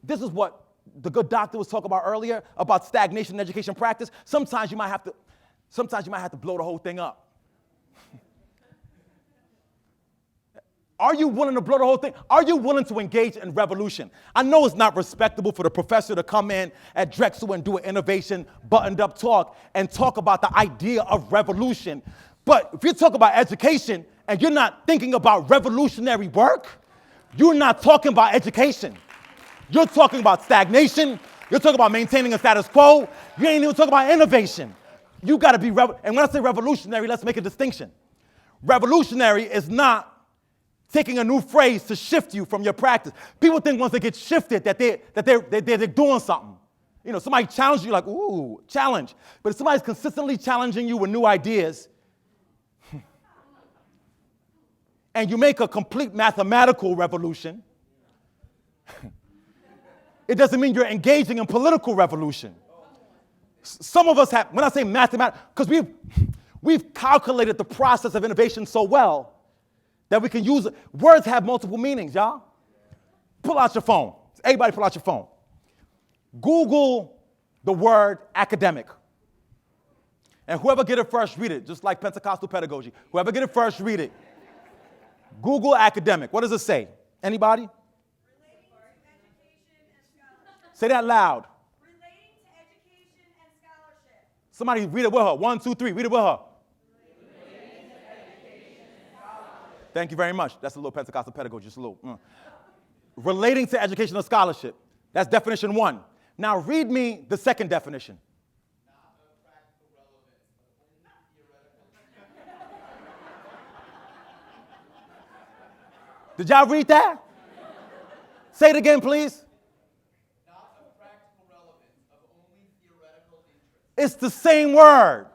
this is what the good doctor was talking about earlier about stagnation in education practice. Sometimes you might have to blow the whole thing up. Are you willing to blow the whole thing? Are you willing to engage in revolution? I know it's not respectable for the professor to come in at Drexel and do an innovation buttoned up talk and talk about the idea of revolution. But if you talk about education and you're not thinking about revolutionary work, you're not talking about education. You're talking about stagnation. You're talking about maintaining a status quo. You ain't even talking about innovation. You got to be, and when I say revolutionary, let's make a distinction. Revolutionary is not taking a new phrase to shift you from your practice. People think once they get shifted that they're doing something. You know, somebody challenges you like, ooh, challenge. But if somebody's consistently challenging you with new ideas, and you make a complete mathematical revolution, it doesn't mean you're engaging in political revolution. Some of us have, when I say mathematical, because we've calculated the process of innovation so well that we can use it. Words have multiple meanings, y'all. Pull out your phone. Everybody pull out your phone. Google the word academic. And whoever get it first, read it, just like Pentecostal pedagogy. Whoever get it first, read it. Google academic. What does it say? Anybody? Relating to education and scholarship. Say that loud. Relating to education and scholarship. Somebody read it with her. 1, 2, 3. Read it with her. Relating to education and scholarship. Thank you very much. That's a little Pentecostal pedagogy, just a little. Relating to education and scholarship. That's definition 1. Now read me the second definition. Not of practical relevance, but only theoretical. Did y'all read that? Say it again, please. Not of practical relevance, of only theoretical interest. It's the same word.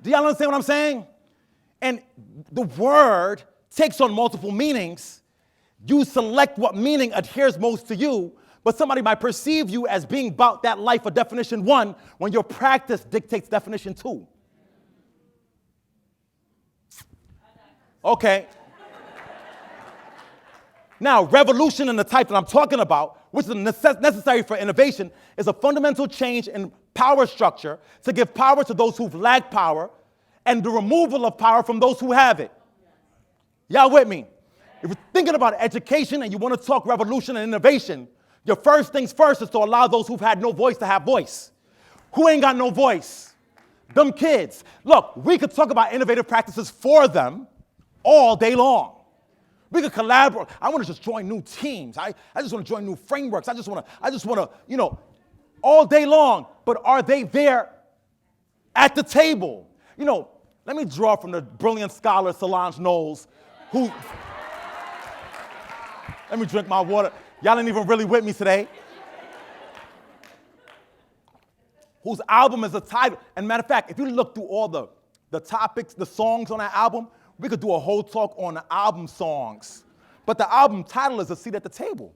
Do y'all understand what I'm saying? And the word takes on multiple meanings. You select what meaning adheres most to you, but somebody might perceive you as being about that life of definition 1 when your practice dictates definition 2. Okay. Now, revolution in the type that I'm talking about, which is necessary for innovation, is a fundamental change in power structure to give power to those who've lacked power and the removal of power from those who have it. Y'all with me? If you're thinking about education and you want to talk revolution and innovation, your first things first is to allow those who've had no voice to have voice. Who ain't got no voice? Them kids. Look, we could talk about innovative practices for them all day long. We could collaborate. I want to just join new teams. I just want to join new frameworks. I just want to, you know, all day long. But are they there at the table? You know, let me draw from the brilliant scholar Solange Knowles, who, let me drink my water. Y'all ain't even really with me today. Whose album is a title. And matter of fact, if you look through all the topics, the songs on that album, we could do a whole talk on the album songs. But the album title is A Seat at the Table.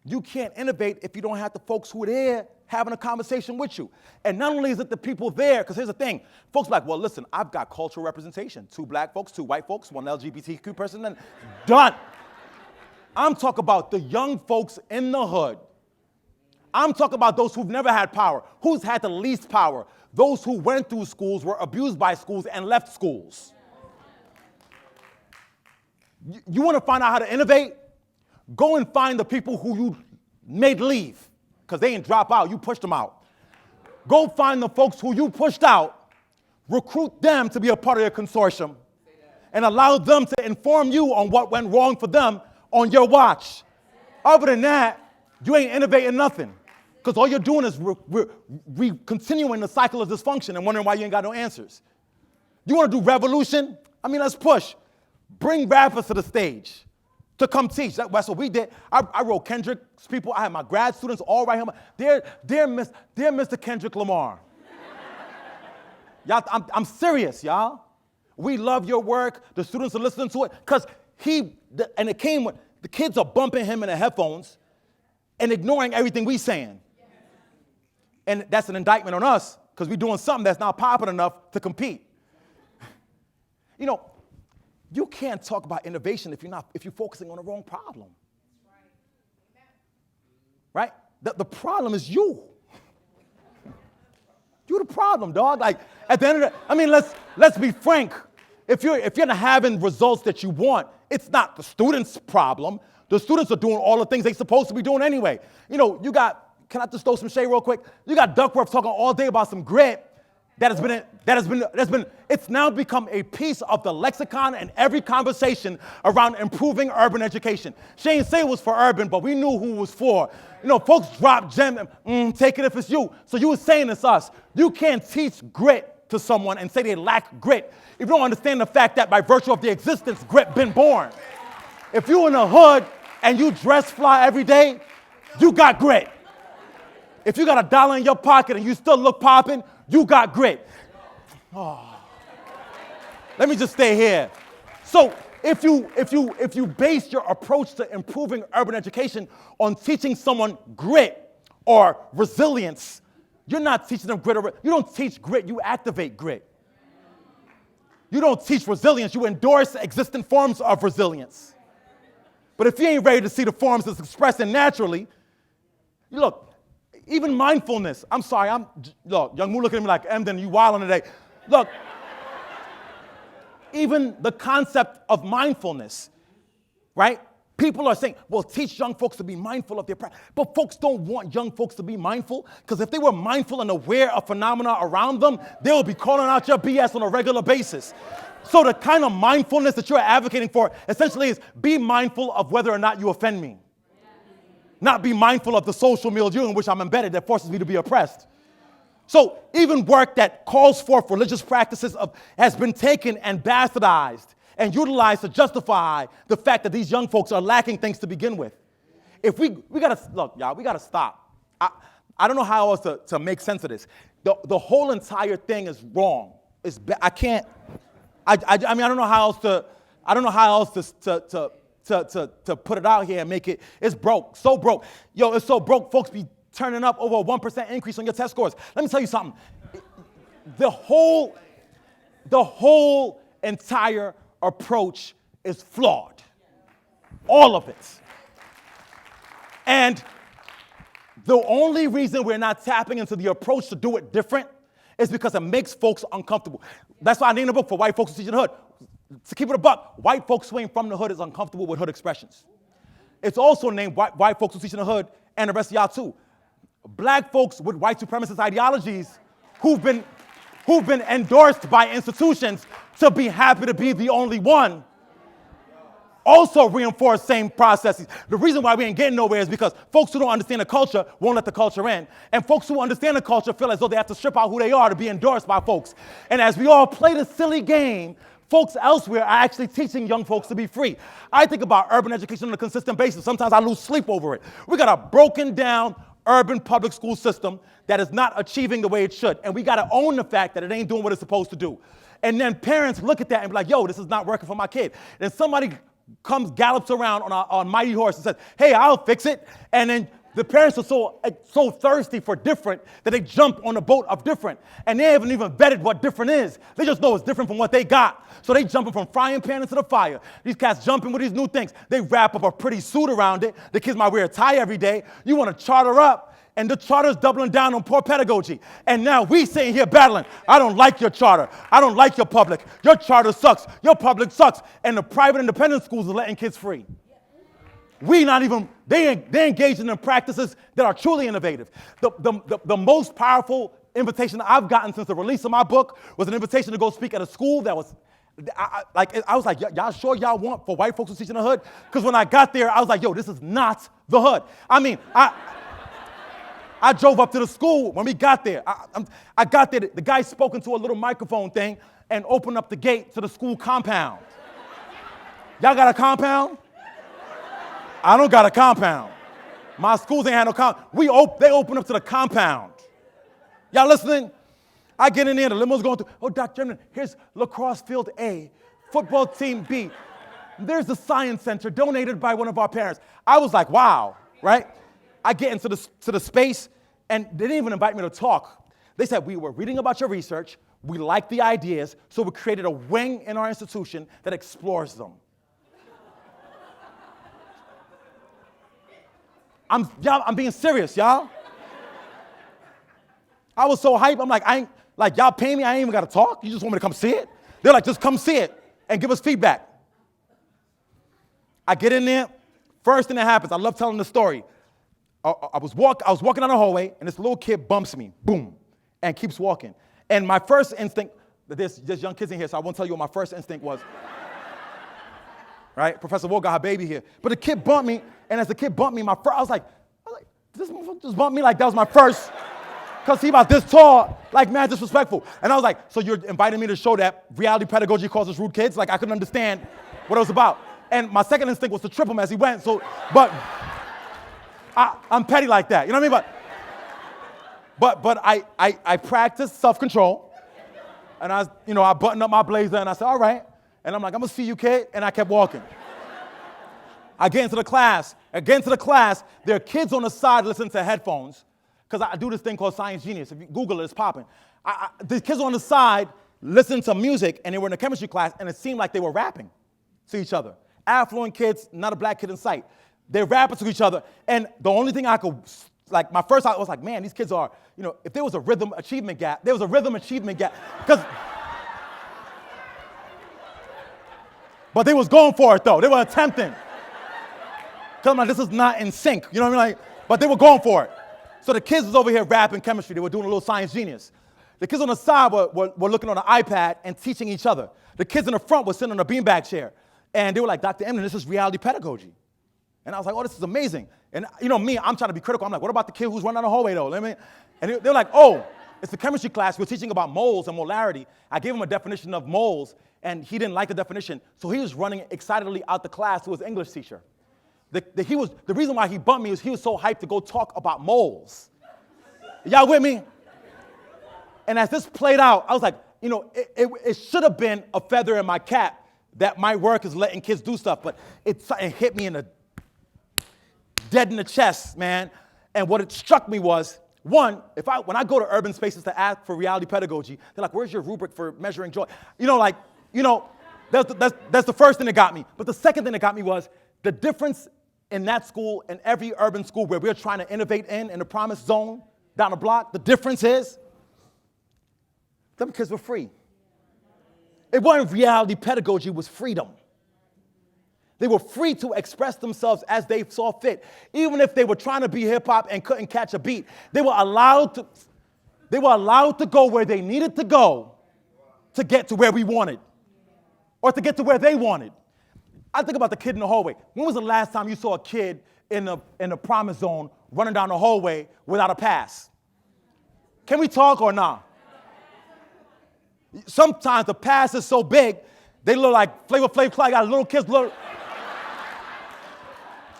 You can't innovate if you don't have the folks who are there having a conversation with you. And not only is it the people there, because here's the thing. Folks are like, well, listen, I've got cultural representation. 2 black folks, 2 white folks, 1 LGBTQ person, and done. I'm talking about the young folks in the hood. I'm talking about those who've never had power. Who's had the least power? Those who went through schools, were abused by schools, and left schools. You want to find out how to innovate? Go and find the people who you made leave, because they didn't drop out. You pushed them out. Go find the folks who you pushed out, recruit them to be a part of your consortium, and allow them to inform you on what went wrong for them on your watch. Other than that, you ain't innovating nothing, because all you're doing is continuing the cycle of dysfunction and wondering why you ain't got no answers. You want to do revolution? I mean, let's push. Bring rappers to the stage to come teach. That's what we did. I wrote Kendrick's people. I had my grad students all right here. Dear Mr. Kendrick Lamar. Y'all, I'm serious, y'all. We love your work. The students are listening to it because and it came with, the kids are bumping him in the headphones and ignoring everything we saying. And that's an indictment on us because we're doing something that's not popular enough to compete. You know, you can't talk about innovation if you're focusing on the wrong problem. Right? The problem is you. You're the problem, dog. Like at the end of the, I mean, let's be frank. If you're not having results that you want, it's not the students' problem. The students are doing all the things they're supposed to be doing anyway. You know, can I just throw some shade real quick? You got Duckworth talking all day about some grit, it's now become a piece of the lexicon and every conversation around improving urban education. She ain't say it was for urban, but we knew who it was for. You know, folks drop gem, take it if it's you. So you were saying it's us. You can't teach grit to someone and say they lack grit if you don't understand the fact that by virtue of their existence, grit been born. If you in the hood and you dress fly every day, you got grit. If you got $1 in your pocket and you still look popping, you got grit. Oh. Let me just stay here. So if you base your approach to improving urban education on teaching someone grit or resilience, you're not teaching them grit. You don't teach grit, you activate grit. You don't teach resilience, you endorse existing forms of resilience. But if you ain't ready to see the forms that's expressing naturally, look, even mindfulness. I'm sorry, look, Young Moo looking at me like, Emdin, you wilding today. Look, even the concept of mindfulness, right? People are saying, well, teach young folks to be mindful of their practice. But folks don't want young folks to be mindful, because if they were mindful and aware of phenomena around them, they will be calling out your BS on a regular basis. So the kind of mindfulness that you're advocating for essentially is be mindful of whether or not you offend me. Not be mindful of the social milieu in which I'm embedded that forces me to be oppressed. So even work that calls forth religious practices has been taken and bastardized and utilized to justify the fact that these young folks are lacking things to begin with. If we gotta, look, y'all, we gotta stop. I don't know how else to make sense of this. The whole entire thing is wrong. I mean, I don't know how else to put it out here and make it, it's broke, so broke. Yo, it's so broke, folks be turning up over a 1% increase on your test scores. Let me tell you something. The whole entire approach is flawed. All of it. And the only reason we're not tapping into the approach to do it different is because it makes folks uncomfortable. That's why I named the book For White Folks Who Teach in the Hood. To keep it a buck, white folks who ain't from the hood is uncomfortable with hood expressions. It's also named White Folks Who Teach in the Hood, and the rest of y'all too. Black folks with white supremacist ideologies who've been endorsed by institutions to be happy to be the only one also reinforce same processes. The reason why we ain't getting nowhere is because folks who don't understand the culture won't let the culture in. And folks who understand the culture feel as though they have to strip out who they are to be endorsed by folks. And as we all play this silly game, folks elsewhere are actually teaching young folks to be free. I think about urban education on a consistent basis. Sometimes I lose sleep over it. We got a broken down urban public school system that is not achieving the way it should. And we got to own the fact that it ain't doing what it's supposed to do. And then parents look at that and be like, yo, this is not working for my kid. And somebody gallops around on a mighty horse and says, hey, I'll fix it. And then the parents are so thirsty for different that they jump on the boat of different. And they haven't even vetted what different is. They just know it's different from what they got. So they jumping from frying pan into the fire. These cats jumping with these new things. They wrap up a pretty suit around it. The kids might wear a tie every day. You want to charter up. And the charter's doubling down on poor pedagogy. And now we sitting here battling. I don't like your charter. I don't like your public. Your charter sucks. Your public sucks. And the private independent schools are letting kids free. They engage in practices that are truly innovative. The most powerful invitation I've gotten since the release of my book was an invitation to go speak at a school that was, I was like, y'all sure y'all want For White Folks Who Teach in the Hood? Because when I got there, I was like, yo, this is not the hood. I mean, I drove up to the school when we got there. I got there, the guy spoke into a little microphone thing and opened up the gate to the school compound. Y'all got a compound? I don't got a compound. My schools ain't had no compound. They open up to the compound. Y'all listening? I get in there, the limo's going through. Oh, Dr. Emdin, here's lacrosse field A, football team B. There's the science center donated by one of our parents. I was like, wow, right? I get into the space, and they didn't even invite me to talk. They said, we were reading about your research, we like the ideas, so we created a wing in our institution that explores them. I'm being serious, y'all. I was so hyped, I'm like, y'all pay me, I ain't even gotta talk, you just want me to come see it? They're like, just come see it and give us feedback. I get in there, first thing that happens, I love telling the story. I was walking down the hallway, and this little kid bumps me, boom, and keeps walking. And my first instinct, there's young kids in here, so I won't tell you what my first instinct was. Right? Professor Ward got her baby here. But the kid bumped me, and as the kid bumped me, I was like, this motherfucker just bumped me like that was my first. Because he about this tall, like, man, disrespectful. And I was like, so you're inviting me to show that reality pedagogy causes rude kids? Like, I couldn't understand what it was about. And my second instinct was to trip him as he went, but I'm petty like that, you know what I mean? But I practiced self-control, and I buttoned up my blazer, and I said, all right. And I'm like, I'm gonna see you, kid, and I kept walking. I get into the class. There are kids on the side listening to headphones, because I do this thing called Science Genius. If you Google it, it's popping. The kids on the side listening to music, and they were in a chemistry class, and it seemed like they were rapping to each other. Affluent kids, not a black kid in sight. They're rapping to each other, and the only thing I could, like, my first thought was like, man, these kids are, if there was a rhythm achievement gap, because, but they was going for it, though. They were attempting. Tell them, like, this is not in sync, you know what I mean? But they were going for it. So the kids was over here rapping chemistry. They were doing a little Science Genius. The kids on the side were looking on an iPad and teaching each other. The kids in the front were sitting on a beanbag chair. And they were like, Dr. Emdin, this is reality pedagogy. And I was like, oh, this is amazing. And me, I'm trying to be critical. I'm like, what about the kid who's running down the hallway, though? And they're like, oh, it's the chemistry class. We're teaching about moles and molarity. I gave him a definition of moles, and he didn't like the definition. So he was running excitedly out the class to his English teacher. The reason why he bumped me is he was so hyped to go talk about moles. Y'all with me? And as this played out, I was like, it should have been a feather in my cap that my work is letting kids do stuff, but it hit me dead in the chest, man. And what it struck me was, one, when I go to urban spaces to ask for reality pedagogy, they're like, where's your rubric for measuring joy? That's the first thing that got me. But the second thing that got me was the difference in that school and every urban school where we're trying to innovate in the promised zone down the block. The difference is, them kids were free. It wasn't reality pedagogy, it was freedom. They were free to express themselves as they saw fit. Even if they were trying to be hip-hop and couldn't catch a beat, they were allowed to go where they needed to go to get to where we wanted, or to get to where they wanted. I think about the kid in the hallway. When was the last time you saw a kid in the promise zone running down the hallway without a pass? Can we talk or not? Sometimes the pass is so big, they look like Flavor Flav Clyde. Got little kids run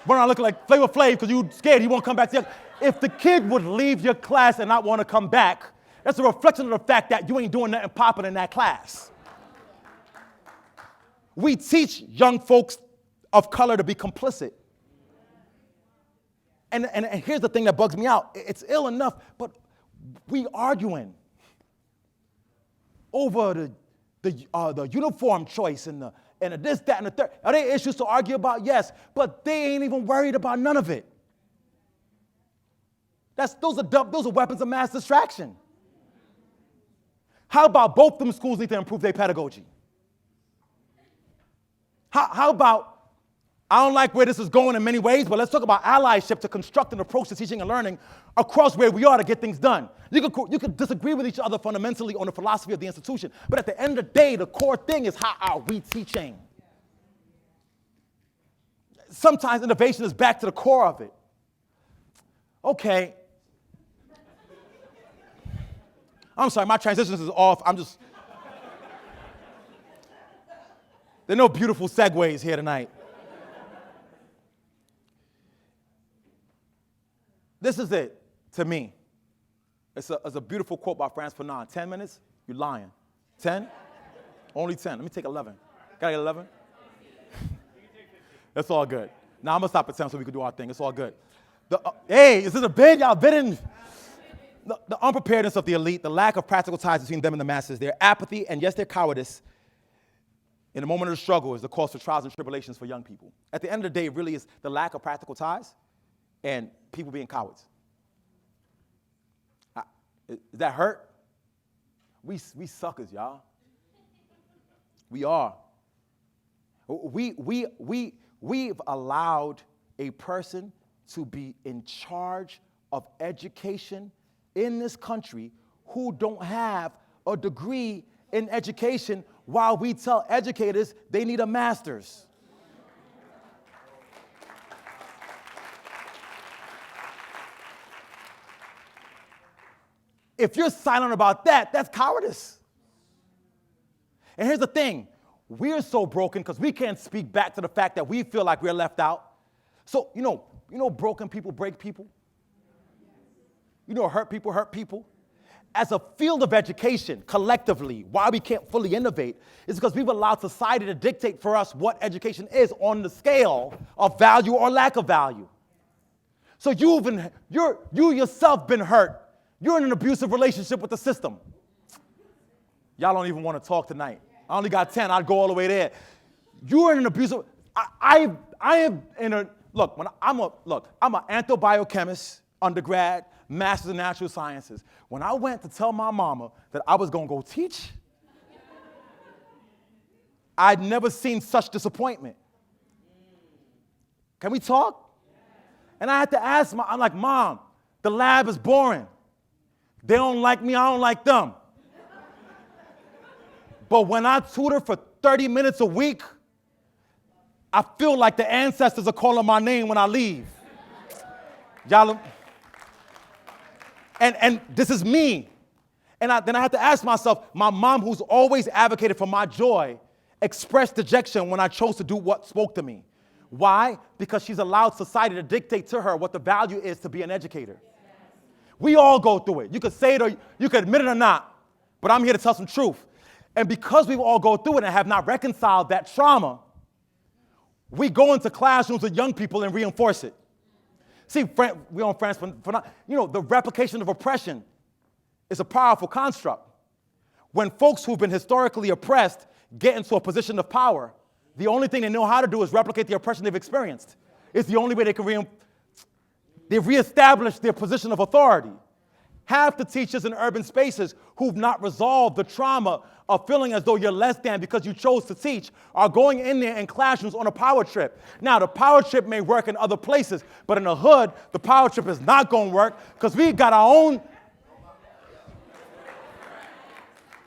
around looking like Flavor Flav because you scared he won't come back to you. If the kid would leave your class and not want to come back, that's a reflection of the fact that you ain't doing nothing popping in that class. We teach young folks of color to be complicit. And here's the thing that bugs me out. It's ill enough, but we arguing over the uniform choice and the this, that, and the third. Are they issues to argue about? Yes, but they ain't even worried about none of it. Those are weapons of mass distraction. How about both them schools need to improve their pedagogy? How about, I don't like where this is going in many ways, but let's talk about allyship to construct an approach to teaching and learning across where we are to get things done. You could disagree with each other fundamentally on the philosophy of the institution, but at the end of the day, the core thing is how are we teaching? Sometimes innovation is back to the core of it. Okay. I'm sorry, my transitions is off. There are no beautiful segues here tonight. This is it, to me. It's a beautiful quote by Franz Fanon. 10 minutes? You're lying. 10? Only 10. Let me take 11. Can I get 11? It's all good. Now, I'm going to stop at 10 so we can do our thing. It's all good. Hey, is this a bid? Y'all bidding? The unpreparedness of the elite, the lack of practical ties between them and the masses, their apathy, and yes, their cowardice in the moment of the struggle is the cause for trials and tribulations for young people. At the end of the day, it really is the lack of practical ties and people being cowards. Does that hurt? We suckers, y'all. We are. We've allowed a person to be in charge of education in this country who don't have a degree in education while we tell educators they need a master's. If you're silent about that, that's cowardice. And here's the thing. We're so broken because we can't speak back to the fact that we feel like we're left out. So, you know broken people break people? You know hurt people hurt people? As a field of education, collectively, why we can't fully innovate is because we've allowed society to dictate for us what education is on the scale of value or lack of value. So you yourself been hurt. You're in an abusive relationship with the system. Y'all don't even want to talk tonight. I only got 10. I'd go all the way there. You're in an abusive. I am in a look. I'm an anthobiochemist, undergrad, master's in natural sciences. When I went to tell my mama that I was going to go teach, I'd never seen such disappointment. Can we talk? And I had to ask I'm like, Mom, the lab is boring. They don't like me, I don't like them. But when I tutor for 30 minutes a week, I feel like the ancestors are calling my name when I leave. Y'all, and this is me. And then I had to ask myself, my mom, who's always advocated for my joy, expressed dejection when I chose to do what spoke to me. Why? Because she's allowed society to dictate to her what the value is to be an educator. We all go through it. You could say it or you could admit it or not, but I'm here to tell some truth. And because we all go through it and have not reconciled that trauma, we go into classrooms with young people and reinforce it. See, we on France, the replication of oppression is a powerful construct. When folks who've been historically oppressed get into a position of power, the only thing they know how to do is replicate the oppression they've experienced. It's the only way they can they've reestablished their position of authority. Half the teachers in urban spaces who've not resolved the trauma of feeling as though you're less than because you chose to teach are going in there in classrooms on a power trip. Now, the power trip may work in other places, but in the hood, the power trip is not going to work because we got our own.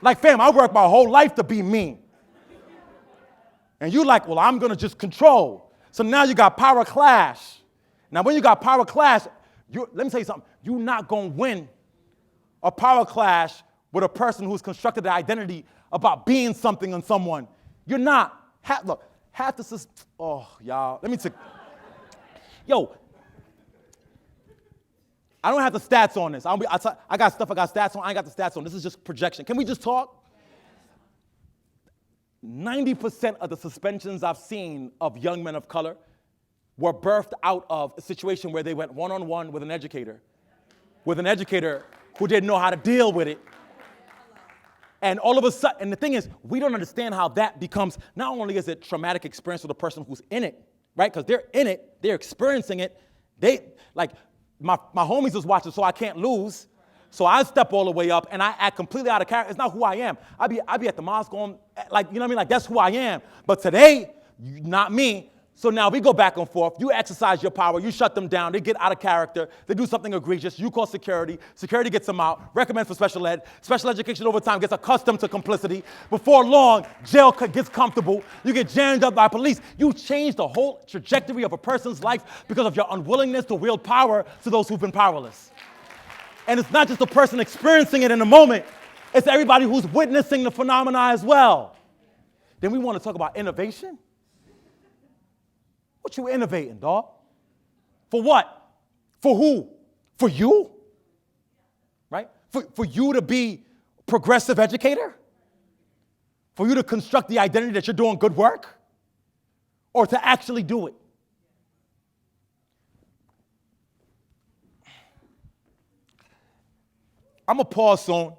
Like, fam, I worked my whole life to be me. And you like, well, I'm going to just control. So now you got power clash. Now, when you got power clash, let me tell you something. You're not going to win a power clash with a person who's constructed an identity about being something and someone. You're not. Half the system. Oh, y'all. Let me take. Yo, I don't have the stats on this. I got stats on. I ain't got the stats on. This is just projection. Can we just talk? 90% of the suspensions I've seen of young men of color were birthed out of a situation where they went one-on-one with an educator who didn't know how to deal with it. And all of a sudden, and the thing is, we don't understand how that becomes, not only is it traumatic experience for the person who's in it, right? Because they're in it, they're experiencing it. My homies was watching, so I can't lose. So I step all the way up and I act completely out of character. It's not who I am. I be at the mosque going, like, you know what I mean? Like, that's who I am. But today, not me. So now we go back and forth. You exercise your power. You shut them down. They get out of character. They do something egregious. You call security. Security gets them out. Recommend for special ed. Special education over time gets accustomed to complicity. Before long, jail gets comfortable. You get jammed up by police. You change the whole trajectory of a person's life because of your unwillingness to wield power to those who've been powerless. And it's not just the person experiencing it in the moment. It's everybody who's witnessing the phenomena as well. Then we want to talk about innovation. What you innovating, dog? For what? For who? For you? Right? For you to be a progressive educator? For you to construct the identity that you're doing good work? Or to actually do it? I'm going to pause soon,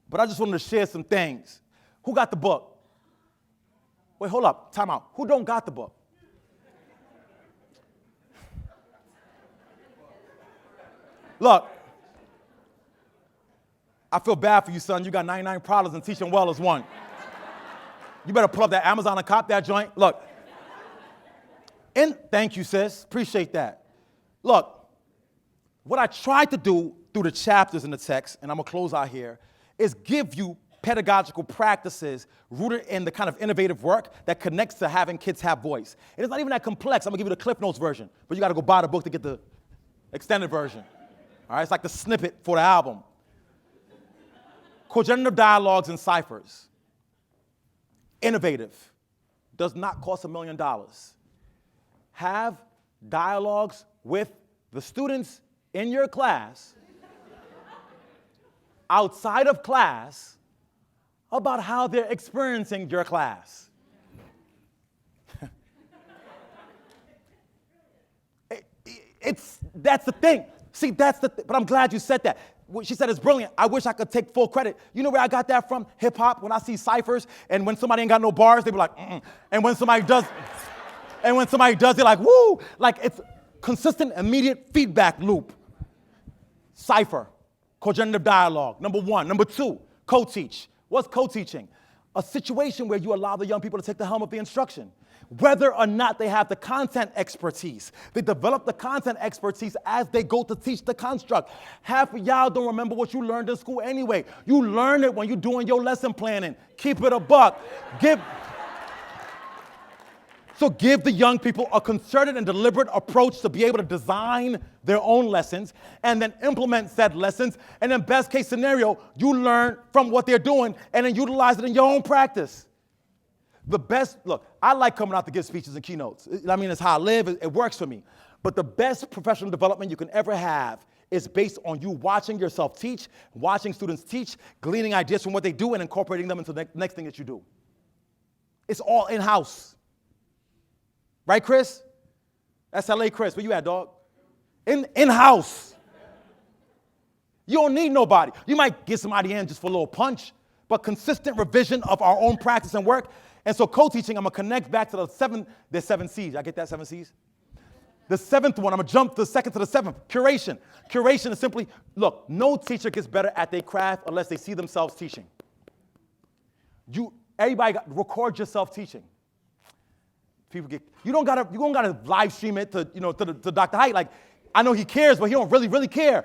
but I just wanted to share some things. Who got the book? Wait, hold up. Time out. Who don't got the book? Look, I feel bad for you, son. You got 99 problems and teaching well is one. You better pull up that Amazon and cop that joint. Look. Thank you, sis. Appreciate that. Look, what I tried to do through the chapters in the text, and I'm going to close out here, is give you pedagogical practices rooted in the kind of innovative work that connects to having kids have voice. And it's not even that complex. I'm gonna give you the Cliff Notes version, but you gotta go buy the book to get the extended version. All right, it's like the snippet for the album. Cogenerative dialogues and ciphers. Innovative. Does not cost $1 million. Have dialogues with the students in your class, outside of class, about how they're experiencing your class. That's the thing. See, but I'm glad you said that. What she said is brilliant. I wish I could take full credit. You know where I got that from? Hip hop. When I see ciphers, and when somebody ain't got no bars, they be like, mm-mm. And when somebody does, they're like, woo! Like it's consistent, immediate feedback loop. Cipher, cogenerative dialogue, number one. Number two, co-teach. What's co-teaching? A situation where you allow the young people to take the helm of the instruction. Whether or not they have the content expertise. They develop the content expertise as they go to teach the construct. Half of y'all don't remember what you learned in school anyway. You learn it when you're doing your lesson planning. Keep it a buck. So give the young people a concerted and deliberate approach to be able to design their own lessons and then implement said lessons. And in best case scenario, you learn from what they're doing and then utilize it in your own practice. Look, I like coming out to give speeches and keynotes. I mean, it's how I live. It works for me. But the best professional development you can ever have is based on you watching yourself teach, watching students teach, gleaning ideas from what they do and incorporating them into the next thing that you do. It's all in-house. Right, Chris? That's LA Chris. Where you at, dog? In-house. You don't need nobody. You might get somebody in just for a little punch, but consistent revision of our own practice and work. And so co-teaching, I'm going to connect back to there's 7 C's. I get that, 7 C's? The seventh one, I'm going to jump the second to the seventh, curation. Curation is simply, look, no teacher gets better at their craft unless they see themselves teaching. Record yourself teaching. You don't gotta live stream it to Dr. Height. Like, I know he cares, but he don't really care.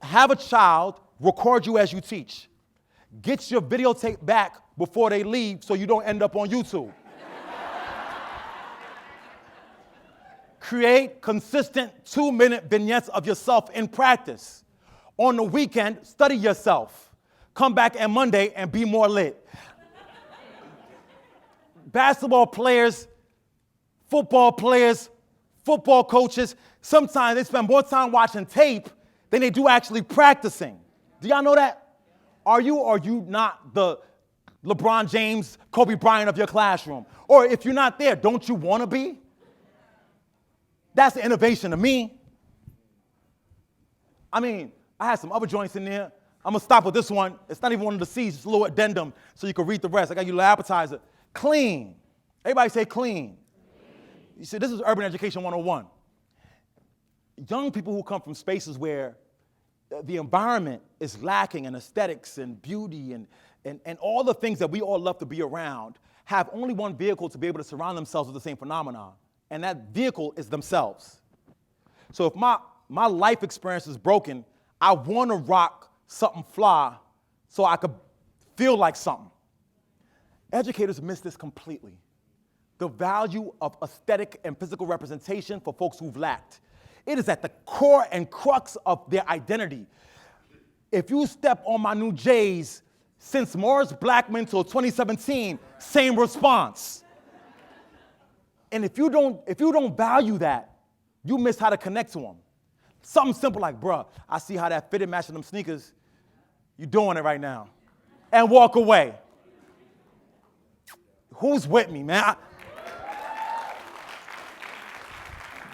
Have a child record you as you teach. Get your videotape back before they leave so you don't end up on YouTube. Create consistent 2-minute vignettes of yourself in practice. On the weekend, study yourself. Come back on Monday and be more lit. Basketball players, football coaches, sometimes they spend more time watching tape than they do actually practicing. Do y'all know that? Are you not the LeBron James, Kobe Bryant of your classroom? Or if you're not there, don't you want to be? That's the innovation to me. I mean, I had some other joints in there. I'm going to stop with this one. It's not even one of the C's, it's a little addendum so you can read the rest. I got you a little appetizer. Clean. Everybody say clean. You see, this is Urban Education 101. Young people who come from spaces where the environment is lacking in aesthetics and beauty and all the things that we all love to be around have only one vehicle to be able to surround themselves with the same phenomenon, and that vehicle is themselves. So if my life experience is broken, I want to rock something fly so I could feel like something. Educators miss this completely. The value of aesthetic and physical representation for folks who've lacked. It is at the core and crux of their identity. If you step on my new J's since Morris Blackman till 2017, same response. And if you don't value that, you miss how to connect to them. Something simple like, bruh, I see how that fitted matching them sneakers. You're doing it right now. And walk away. Who's with me, man?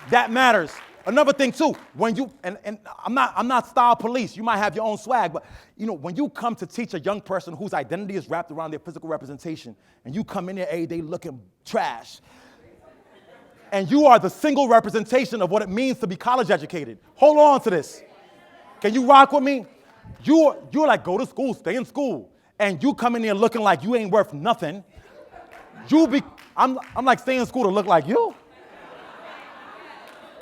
That matters. Another thing too, when you, and I'm not style police, you might have your own swag, but when you come to teach a young person whose identity is wrapped around their physical representation, and you come in there every day looking trash, and you are the single representation of what it means to be college educated. Hold on to this. Can you rock with me? You're like, go to school, stay in school. And you come in there looking like you ain't worth nothing. I'm like, stay in school to look like you?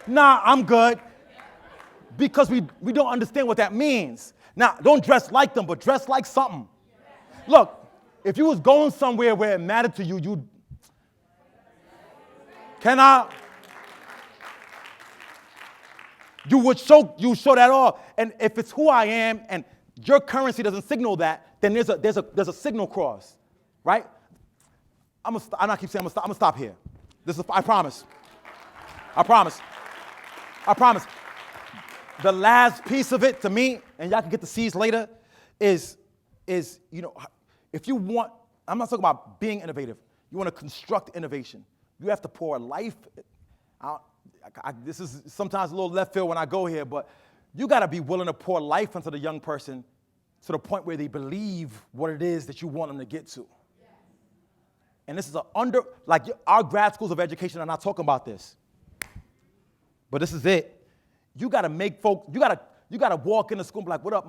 Nah, I'm good. because we don't understand what that means. Now, don't dress like them, but dress like something. Look, if you was going somewhere where it mattered to you, you would show that off. And if it's who I am and your currency doesn't signal that, then there's a signal cross, right? I'm not keep saying I'm gonna stop here. I promise. I promise. The last piece of it to me, and y'all can get the C's later, is if you want, I'm not talking about being innovative. You want to construct innovation. You have to pour life. This is sometimes a little left field when I go here, but you got to be willing to pour life into the young person to the point where they believe what it is that you want them to get to. And this is our grad schools of education are not talking about this. But this is it. You got to make folks, you got to walk into school and be like, what up,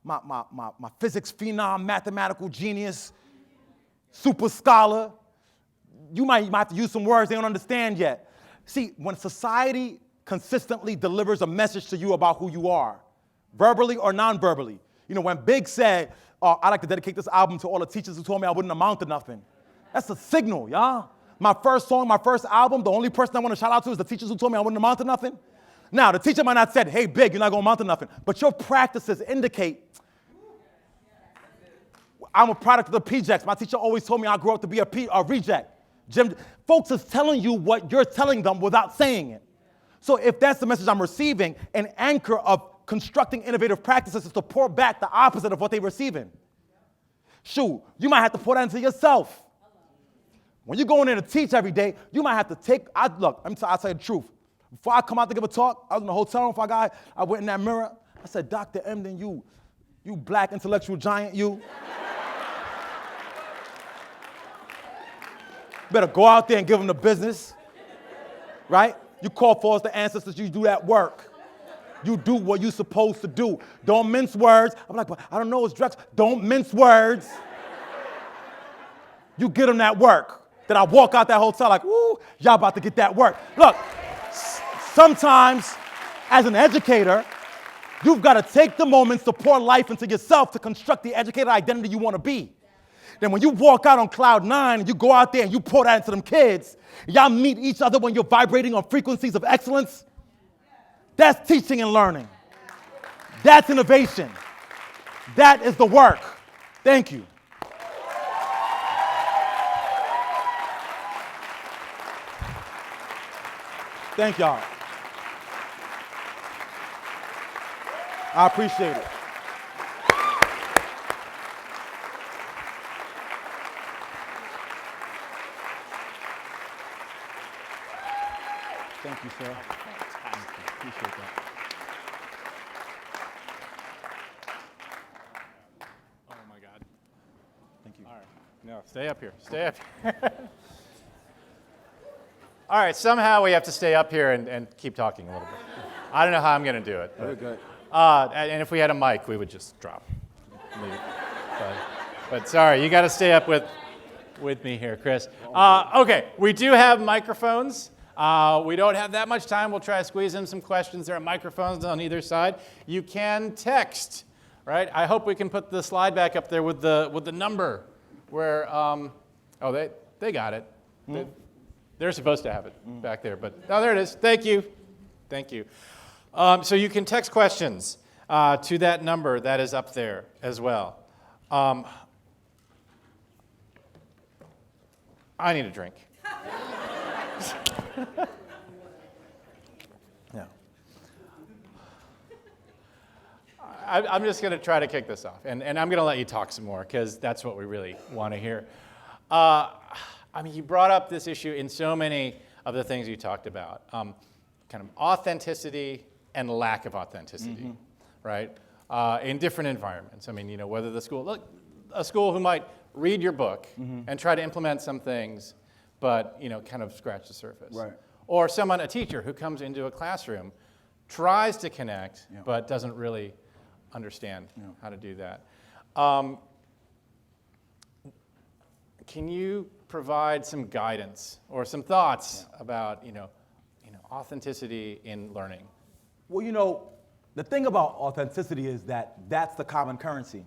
my physics phenom, mathematical genius, super scholar. You might have to use some words they don't understand yet. See, when society consistently delivers a message to you about who you are, verbally or non-verbally, when Big said, I'd like to dedicate this album to all the teachers who told me I wouldn't amount to nothing. That's a signal, y'all. My first song, my first album, the only person I want to shout out to is the teachers who told me I wouldn't amount to nothing. Now, the teacher might not have said, hey, Big, you're not going to amount to nothing. But your practices indicate, I'm a product of the PJs. My teacher always told me I grew up to be a reject. Folks is telling you what you're telling them without saying it. So if that's the message I'm receiving, an anchor of constructing innovative practices is to pour back the opposite of what they're receiving. Shoot, you might have to pour that into yourself. When you're going in to teach every day, you might have to I'll tell you the truth. Before I come out to give a talk, I was in the hotel room for a guy, I went in that mirror, I said, Dr. Emdin, you black intellectual giant, you. Better go out there and give them the business, right? You call for us the ancestors, you do that work. You do what you're supposed to do. Don't mince words. I'm like, but I don't know, it's drugs. Don't mince words. You get them that work. Then I walk out that hotel like, ooh, y'all about to get that work. Look, sometimes as an educator, you've got to take the moments to pour life into yourself to construct the educated identity you want to be. Then when you walk out on cloud 9 and you go out there and you pour that into them kids, y'all meet each other when you're vibrating on frequencies of excellence, that's teaching and learning. That's innovation. That is the work. Thank you. Thank y'all. I appreciate it. Thank you, sir. Appreciate that. Oh, my God. Thank you. All right. No, stay up here. Stay up here. All right, somehow we have to stay up here and keep talking a little bit. I don't know how I'm going to do it. Very good. And if we had a mic, we would just drop. But sorry, you got to stay up with me here, Chris. Okay, we do have microphones. We don't have that much time. We'll try to squeeze in some questions. There are microphones on either side. You can text, right? I hope we can put the slide back up there with the number where, they got it. They're supposed to have it back there, but there it is. Thank you. Thank you. So you can text questions to that number that is up there as well. I need a drink. Yeah. I'm just going to try to kick this off, and I'm going to let you talk some more because that's what we really want to hear. You brought up this issue in so many of the things you talked about, kind of authenticity and lack of authenticity, right? In different environments. Whether the school, a school who might read your book and try to implement some things, but kind of scratch the surface. Right. Or a teacher who comes into a classroom, tries to connect, but doesn't really understand how to do that. Can you provide some guidance or some thoughts about authenticity in learning? Well, the thing about authenticity is that that's the common currency.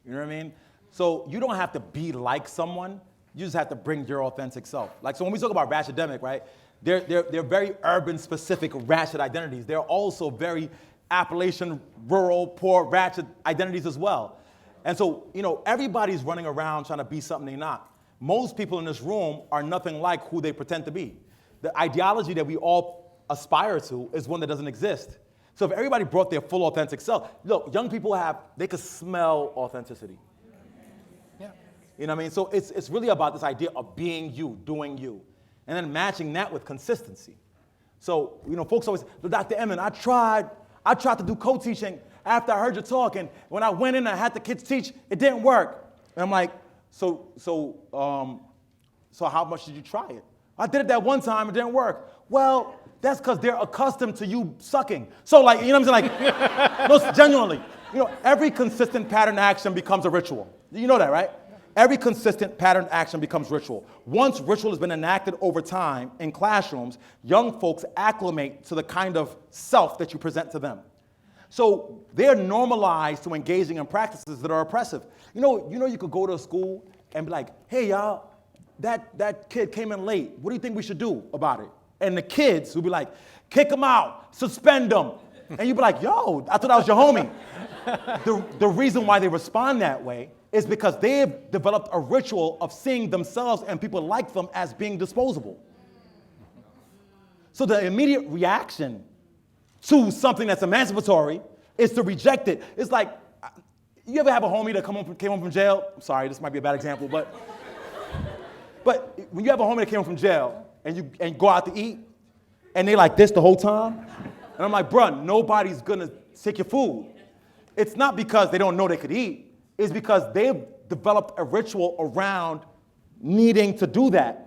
You know what I mean? So you don't have to be like someone. You just have to bring your authentic self. Like, so when we talk about Ratchetdemic, right, they're very urban-specific ratchet identities. They're also very Appalachian, rural, poor ratchet identities as well. And so, you know, everybody's running around trying to be something they're not. Most people in this room are nothing like who they pretend to be. The ideology that we all aspire to is one that doesn't exist. So if everybody brought their full authentic self, look, young people they could smell authenticity. Yeah. You know what I mean? So it's really about this idea of being you, doing you, and then matching that with consistency. So, you know, folks always, Dr. Emdin, I tried to do co-teaching after I heard you talk, and when I went in and I had the kids teach, it didn't work. And I'm like, so how much did you try it? I did it that one time, it didn't work. Well, that's because they're accustomed to you sucking. So, like, you know what I'm saying? Like, no, genuinely, you know, every consistent pattern action becomes a ritual. You know that, right? Every consistent pattern action becomes ritual. Once ritual has been enacted over time in classrooms, young folks acclimate to the kind of self that you present to them. So they're normalized to engaging in practices that are oppressive. You know, you could go to a school and be like, hey, y'all, that kid came in late. What do you think we should do about it? And the kids would be like, kick him out, suspend him. And you'd be like, yo, I thought that was your homie. The reason why they respond that way is because they've developed a ritual of seeing themselves and people like them as being disposable. So the immediate reaction to something that's emancipatory is to reject it. It's like, you ever have a homie that came home from jail? I'm sorry, this might be a bad example, but when you have a homie that came home from jail and you go out to eat and they like this the whole time, and I'm like, bruh, nobody's gonna take your food. It's not because they don't know they could eat. It's because they've developed a ritual around needing to do that.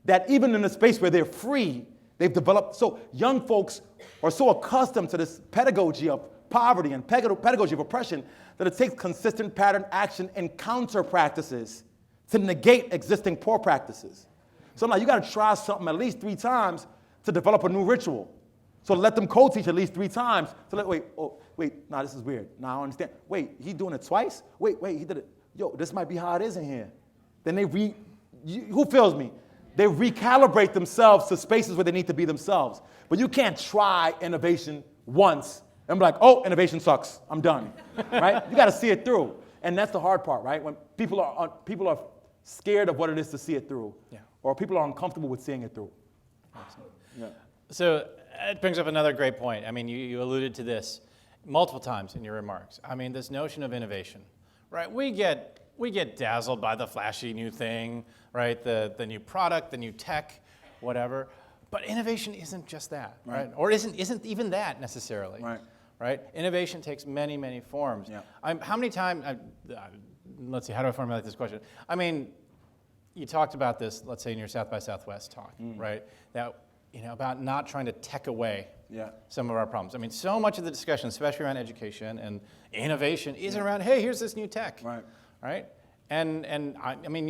That even in a space where they're free, they've developed. So young folks are so accustomed to this pedagogy of poverty and pedagogy of oppression that it takes consistent pattern action and counter practices to negate existing poor practices. So I'm like, you gotta try something at least 3 times to develop a new ritual. So let them co-teach at least 3 times. So nah, this is weird. Nah, I don't understand. Wait, he doing it twice? Wait, he did it. Yo, this might be how it is in here. Then who feels me? They recalibrate themselves to spaces where they need to be themselves. But you can't try innovation once and be like, oh, innovation sucks, I'm done, right? You gotta see it through. And that's the hard part, right? When people are scared of what it is to see it through. Yeah. Or people are uncomfortable with seeing it through. Yeah. So it brings up another great point. I mean, you alluded to this multiple times in your remarks. I mean, this notion of innovation, right? We get dazzled by the flashy new thing, right? The new product, the new tech, whatever. But innovation isn't just that, right? Or isn't even that necessarily, right? Innovation takes many, many forms. Yeah. How many times? Let's see. How do I formulate this question? I mean, you talked about this. Let's say in your South by Southwest talk, right? That. About not trying to tech away some of our problems. I mean, so much of the discussion, especially around education and innovation, is around, hey, here's this new tech, right? And I mean,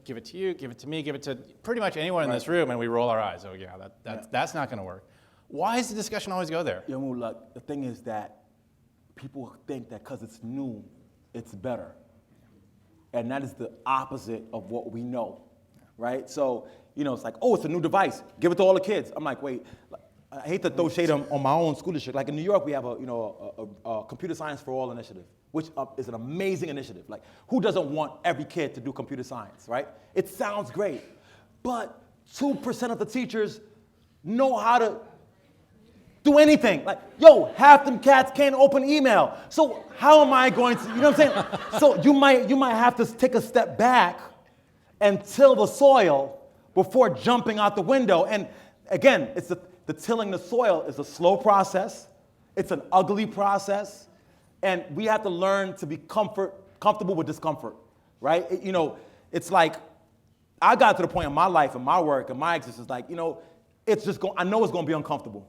give it to you, give it to me, give it to pretty much anyone in this room, and we roll our eyes. Oh, yeah, that's not going to work. Why does the discussion always go there? Look, the thing is that people think that because it's new, it's better. And that is the opposite of what we know, right? So, it's like, oh, it's a new device. Give it to all the kids. I'm like, wait, I hate to throw shade on my own school district. Like in New York, we have a Computer Science for All initiative, which is an amazing initiative. Like, who doesn't want every kid to do computer science, right? It sounds great, but 2% of the teachers know how to do anything. Like, half them cats can't open email. So how am I going to, you know what I'm saying? So you might have to take a step back and till the soil before jumping out the window. And again, it's the tilling the soil is a slow process. It's an ugly process. And we have to learn to be comfortable with discomfort, right? It's like, I got to the point in my life and my work and my existence, like, I know it's going to be uncomfortable.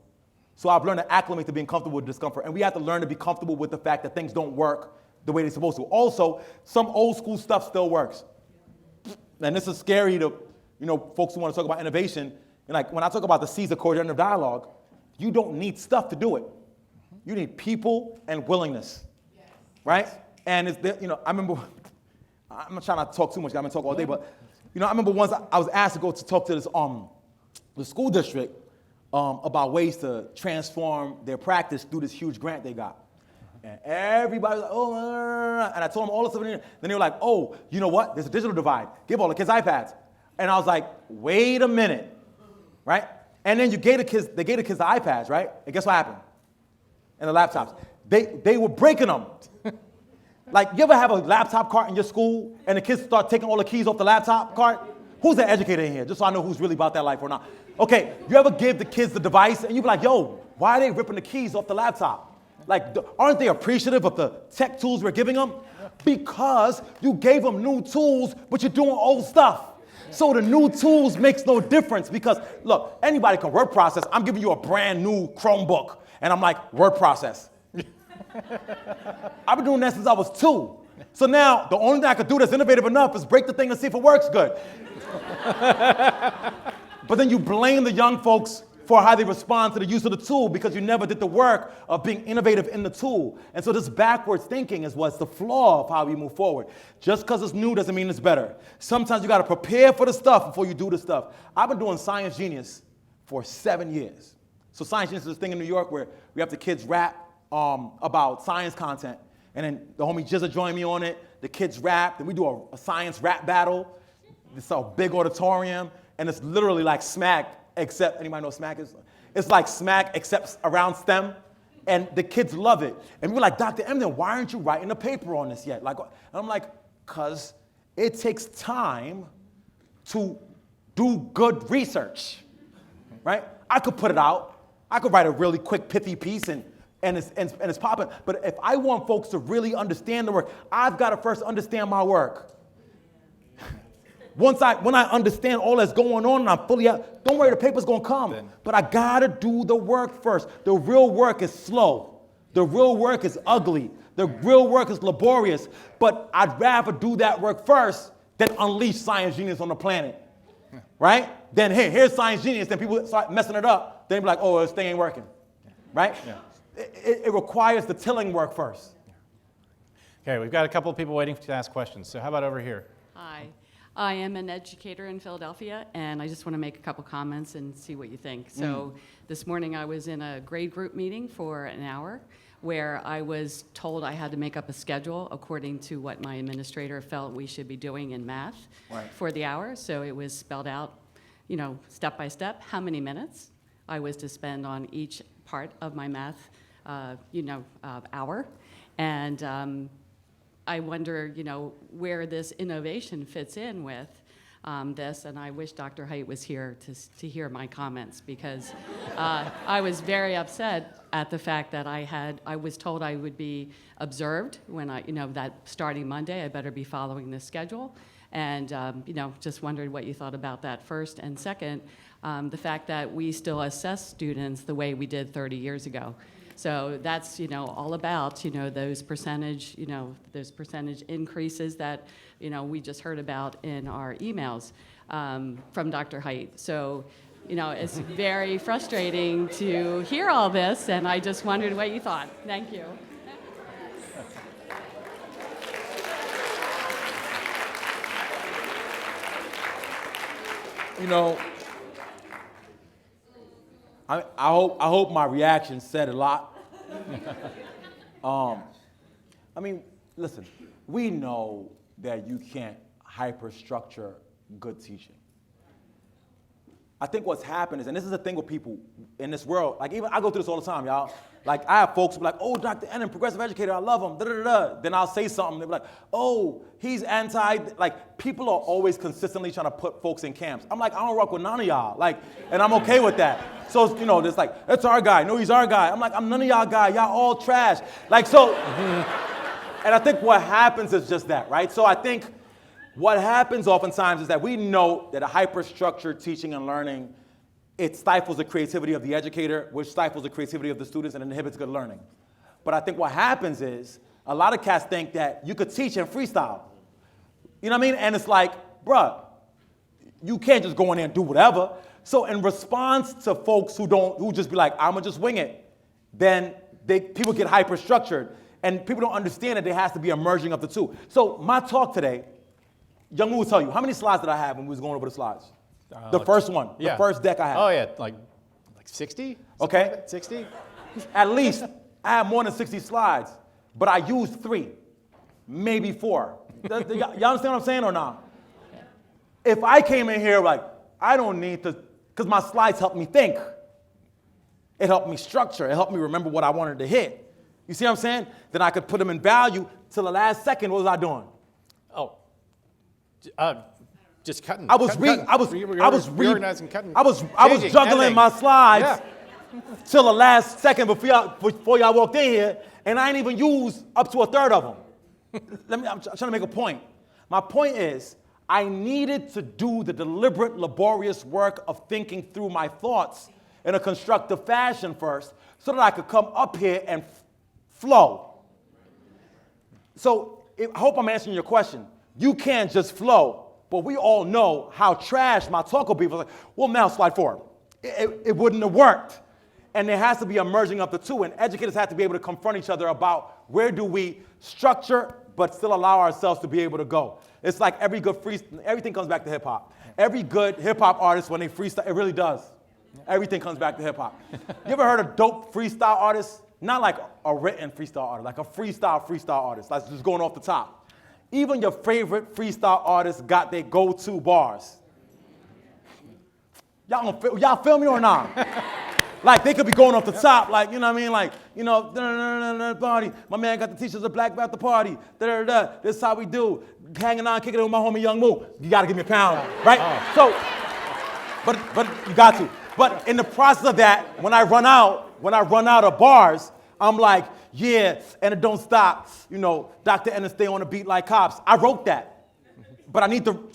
So I've learned to acclimate to being comfortable with discomfort. And we have to learn to be comfortable with the fact that things don't work the way they're supposed to. Also, some old school stuff still works. And this is scary to folks who want to talk about innovation. And like when I talk about the C's of coordinative dialogue, you don't need stuff to do it. You need people and willingness, right? And it's I remember, I'm not trying not to talk too much, I've been talking all day, but I remember once I was asked to go to talk to this the school district about ways to transform their practice through this huge grant they got. And everybody was like, oh, and I told them all this stuff. Then they were like, oh, you know what? There's a digital divide. Give all the kids iPads. And I was like, wait a minute, right? And then they gave the kids the iPads, right? And guess what happened? And the laptops. They were breaking them. Like, you ever have a laptop cart in your school and the kids start taking all the keys off the laptop cart? Who's the educator in here? Just so I know who's really about that life or not. Okay, you ever give the kids the device and you be like, yo, why are they ripping the keys off the laptop? Like, aren't they appreciative of the tech tools we're giving them? Because you gave them new tools, but you're doing old stuff. So the new tools makes no difference because, look, anybody can word process. I'm giving you a brand new Chromebook, and I'm like, word process. I've been doing that since I was 2. So now, the only thing I could do that's innovative enough is break the thing and see if it works good. But then you blame the young folks for how they respond to the use of the tool because you never did the work of being innovative in the tool. And so this backwards thinking is what's the flaw of how we move forward. Just because it's new doesn't mean it's better. Sometimes you got to prepare for the stuff before you do the stuff. I've been doing Science Genius for 7 years. So Science Genius is this thing in New York where we have the kids rap about science content. And then the homie Jizza joined me on it. The kids rap. Then we do a science rap battle. It's a big auditorium. And it's literally like smack, except, anybody know what smack is? It's like smack except around STEM. And the kids love it. And we're like, Dr. Emdin, why aren't you writing a paper on this yet? Like, and I'm like, because it takes time to do good research, right? I could put it out. I could write a really quick, pithy piece and it's popping. But if I want folks to really understand the work, I've got to first understand my work. When I understand all that's going on and I'm fully out, don't worry, the paper's going to come. But I got to do the work first. The real work is slow. The real work is ugly. The real work is laborious. But I'd rather do that work first than unleash Science Genius on the planet. Right? Then, hey, here's Science Genius. Then people start messing it up. Then be like, oh, this thing ain't working. Right? Yeah. It requires the tilling work first. Okay, we've got a couple of people waiting to ask questions. So how about over here? Hi. I am an educator in Philadelphia, and I just want to make a couple comments and see what you think. So this morning I was in a grade group meeting for an hour where I was told I had to make up a schedule according to what my administrator felt we should be doing in math for the hour. So it was spelled out, step by step, how many minutes I was to spend on each part of my math, hour. And I wonder, where this innovation fits in with this, and I wish Dr. Haidt was here to hear my comments because I was very upset at the fact that I was told I would be observed when that starting Monday I better be following this schedule, and just wondered what you thought about that first, and second, the fact that we still assess students the way we did 30 years ago. So that's, all about, those percentage increases that, we just heard about in our emails from Dr. Haidt. So, it's very frustrating to hear all this, and I just wondered what you thought. Thank you. I hope my reaction said a lot. Listen, we know that you can't hyperstructure good teaching. I think what's happened is, and this is the thing with people in this world, like even I go through this all the time, y'all. Like I have folks who be like, oh, Dr. Emdin, progressive educator, I love him, da-da-da-da. Then I'll say something, they'll be like, oh, he's anti, like people are always consistently trying to put folks in camps. I'm like, I don't rock with none of y'all, and I'm okay with that. So, it's like, that's our guy, no, he's our guy. I'm like, I'm none of y'all guy, y'all all trash. And I think what happens is just that, right? So I think what happens oftentimes is that we know that a hyperstructured teaching and learning, it stifles the creativity of the educator, which stifles the creativity of the students and inhibits good learning. But I think what happens is a lot of cats think that you could teach and freestyle. You know what I mean? And it's like, bruh, you can't just go in there and do whatever. So in response to folks who just be like, I'm gonna just wing it, then people get hyper-structured, and people don't understand that there has to be a merging of the two. So my talk today, Young Wu will tell you, how many slides did I have when we was going over the slides? The first one, the first deck I had. Oh, yeah, like 60? Okay. 60? At least I have more than 60 slides, but I used 3, maybe 4. Y'all understand what I'm saying or not? If I came in here like, I don't need to, because my slides helped me think. It helped me structure. It helped me remember what I wanted to hit. You see what I'm saying? Then I could put them in value till the last second. What was I doing? Oh, just cutting. I was reorganizing, cutting. I was changing, juggling editing. my slides Yeah. till the last second before y'all walked in here, and I ain't even used up to a third of them. I'm trying to make a point. My point is, I needed to do the deliberate, laborious work of thinking through my thoughts in a constructive fashion first, so that I could come up here and flow. So I hope I'm answering your question. You can't just flow, but we all know how trash my talk will be. Like, well, now slide forward. It wouldn't have worked. And there has to be a merging of the two, and educators have to be able to confront each other about where do we structure but still allow ourselves to be able to go. It's like every good everything comes back to hip hop. Every good hip hop artist, when they freestyle, it really does. Everything comes back to hip hop. You ever heard of dope freestyle artists? Not like a written freestyle artist, like a freestyle artist. That's just going off the top. Even your favorite freestyle artists got their go-to bars. Y'all feel me or not? Like, they could be going off the top, like, you know what I mean? Like, you know, party. My man got the t-shirts of black at the party. This is how we do. Hanging on, kicking it with my homie Young Moo. You got to give me a pound, right? So, but you got to. But in the process of that, when I run out of bars, I'm like, yeah, and it don't stop. You know, Dr. Ennis stay on the beat like cops. I wrote that. But I need to...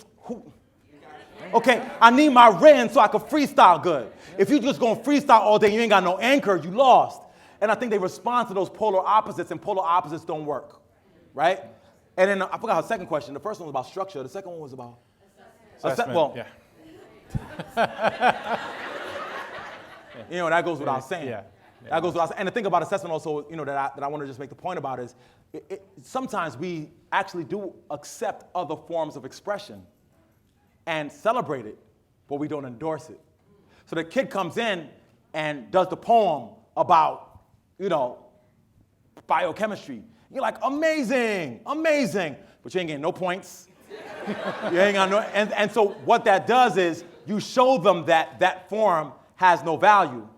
Okay, I need my written so I can freestyle good. If you just gonna freestyle all day, you ain't got no anchor, you lost. And I think they respond to those polar opposites, and polar opposites don't work, right? And then I forgot her second question. The first one was about structure. The second one was about Assessment, yeah. You know, that goes without saying. Yeah. That goes without saying. And the thing about assessment also, you know, that I want to just make the point about is, sometimes we actually do accept other forms of expression and celebrate it, but we don't endorse it. So the kid comes in and does the poem about, you know, biochemistry. You're like, amazing, amazing, but you ain't getting no points. You ain't got no, and so what that does is you show them that that form has no value.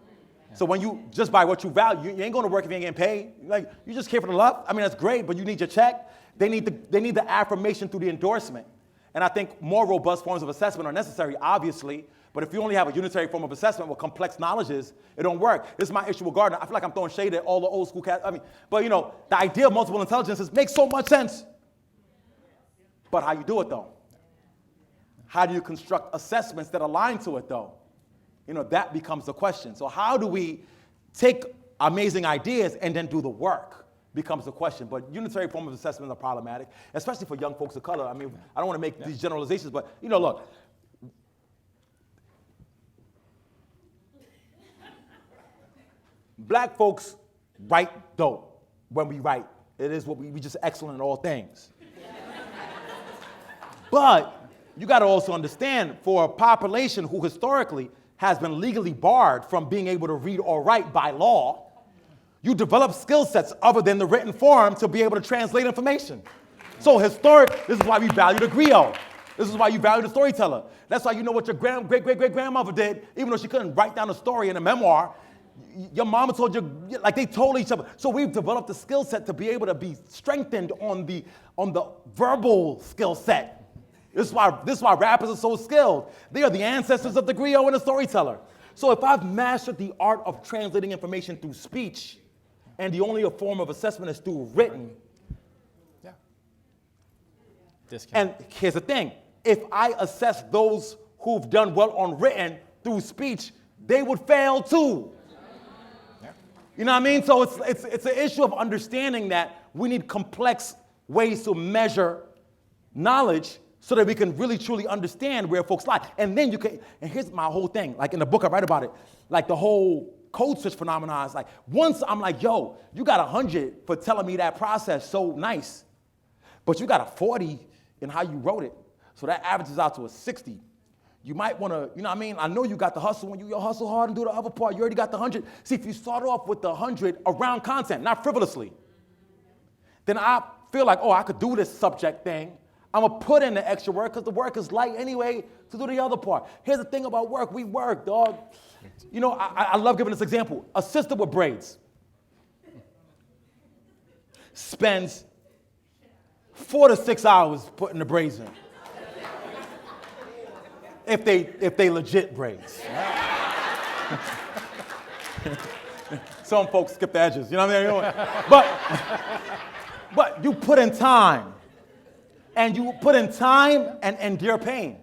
So when you, just by what you value, you ain't going to work if you ain't getting paid. Like, you just care for the love. I mean, that's great, but you need your check. They need the affirmation through the endorsement. And I think more robust forms of assessment are necessary, obviously, but if you only have a unitary form of assessment with complex knowledges, it don't work. This is my issue with Gardner. I feel like I'm throwing shade at all the old school cats. I mean, but you know, the idea of multiple intelligences makes so much sense. But how you do it, though? How do you construct assessments that align to it, though? You know, that becomes the question. So how do we take amazing ideas and then do the work? Becomes the question. But unitary form of assessment are problematic, especially for young folks of color. I mean, I don't want to make these generalizations, but, you know, look. Black folks write dope when we write. It is what we just excellent in all things. But you got to also understand, for a population who historically has been legally barred from being able to read or write by law, you develop skill sets other than the written form to be able to translate information. So this is why we value the griot. This is why you value the storyteller. That's why you know what your great-great-great-grandmother did, even though she couldn't write down a story in a memoir. Your mama told you, like they told each other. So we've developed a skill set to be able to be strengthened on the verbal skill set. This is why rappers are so skilled. They are the ancestors of the griot and the storyteller. So if I've mastered the art of translating information through speech, and the only form of assessment is through written. Yeah. And here's the thing. If I assess those who've done well on written through speech, they would fail too. Yeah. You know what I mean? So it's an issue of understanding that we need complex ways to measure knowledge so that we can really truly understand where folks lie. And then you can, and here's my whole thing. Like in the book I write about it, like the whole code switch phenomenon. It's like, once I'm like, yo, you got 100 for telling me that process so nice, but you got a 40 in how you wrote it. So that averages out to a 60. You might want to, you know what I mean? I know you got the hustle. When you hustle hard and do the other part, you already got the 100. See, if you start off with the 100 around content, not frivolously, then I feel like, oh, I could do this subject thing. I'm going to put in the extra work because the work is light anyway to do the other part. Here's the thing about work. We work, dog. You know, I love giving this example. A sister with braids spends 4 to 6 hours putting the braids in. If they legit braids. Some folks skip the edges, you know what I mean? But you put in time. And you put in time and endure pain.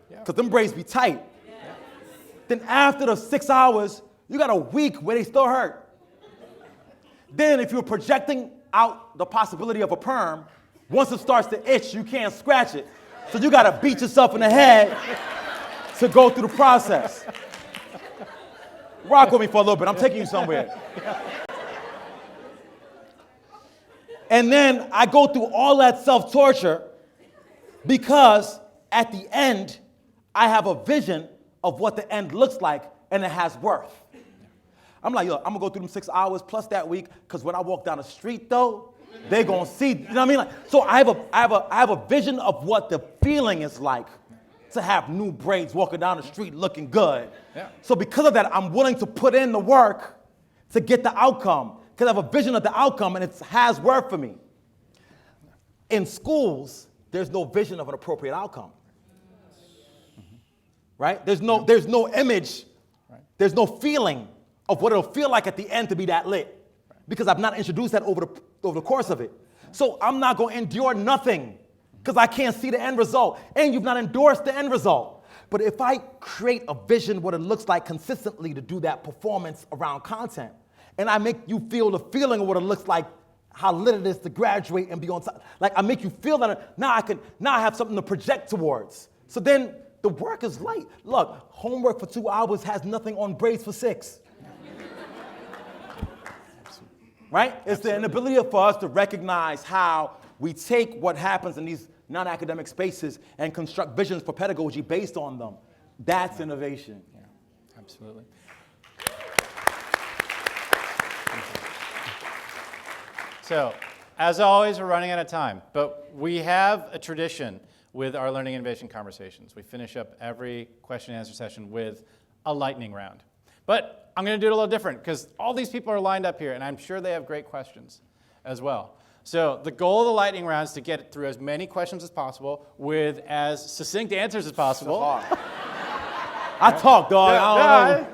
Because them braids be tight. Then after the 6 hours, you got a week where they still hurt. Then if you're projecting out the possibility of a perm, once it starts to itch, you can't scratch it. So you got to beat yourself in the head to go through the process. Rock with me for a little bit. I'm taking you somewhere. And then I go through all that self-torture because at the end, I have a vision of what the end looks like and it has worth. I'm like, yo, I'm gonna go through them 6 hours plus that week because when I walk down the street though, they're gonna see, you know what I mean? Like, so I have a vision of what the feeling is like to have new braids walking down the street looking good. Yeah. So because of that, I'm willing to put in the work to get the outcome. Because I have a vision of the outcome and it has worth for me. In schools, there's no vision of an appropriate outcome. Right? There's no image, there's no feeling of what it'll feel like at the end to be that lit. Because I've not introduced that over the course of it. So I'm not going to endure nothing because I can't see the end result. And you've not endorsed the end result. But if I create a vision what it looks like consistently to do that performance around content, and I make you feel the feeling of what it looks like, how lit it is to graduate and be on top. Like I make you feel that now I have something to project towards. So then the work is light. Look, homework for 2 hours has nothing on braids for 6. Right? It's the inability for us to recognize how we take what happens in these non-academic spaces and construct visions for pedagogy based on them. That's innovation. Yeah, absolutely. So, as always, we're running out of time, but we have a tradition with our learning innovation conversations. We finish up every question and answer session with a lightning round. But I'm going to do it a little different because all these people are lined up here, and I'm sure they have great questions as well. So the goal of the lightning round is to get through as many questions as possible with as succinct answers as possible. I talk, dog.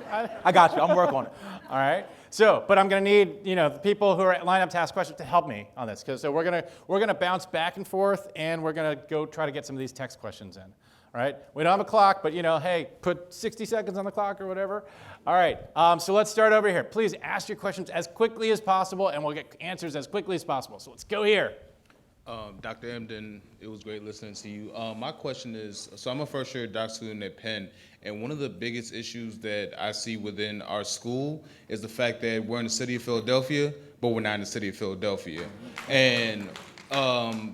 I got you. I'm working on it. All right. So, but I'm going to need, the people who are lined up to ask questions to help me on this. So we're going to bounce back and forth, and we're going to go try to get some of these text questions in. All right. We don't have a clock, but hey, put 60 seconds on the clock or whatever. All right. So let's start over here. Please ask your questions as quickly as possible, and we'll get answers as quickly as possible. So let's go here. Dr. Emdin, it was great listening to you. My question is, so I'm a first-year doc student at Penn, and one of the biggest issues that I see within our school is the fact that we're in the city of Philadelphia, but we're not in the city of Philadelphia. And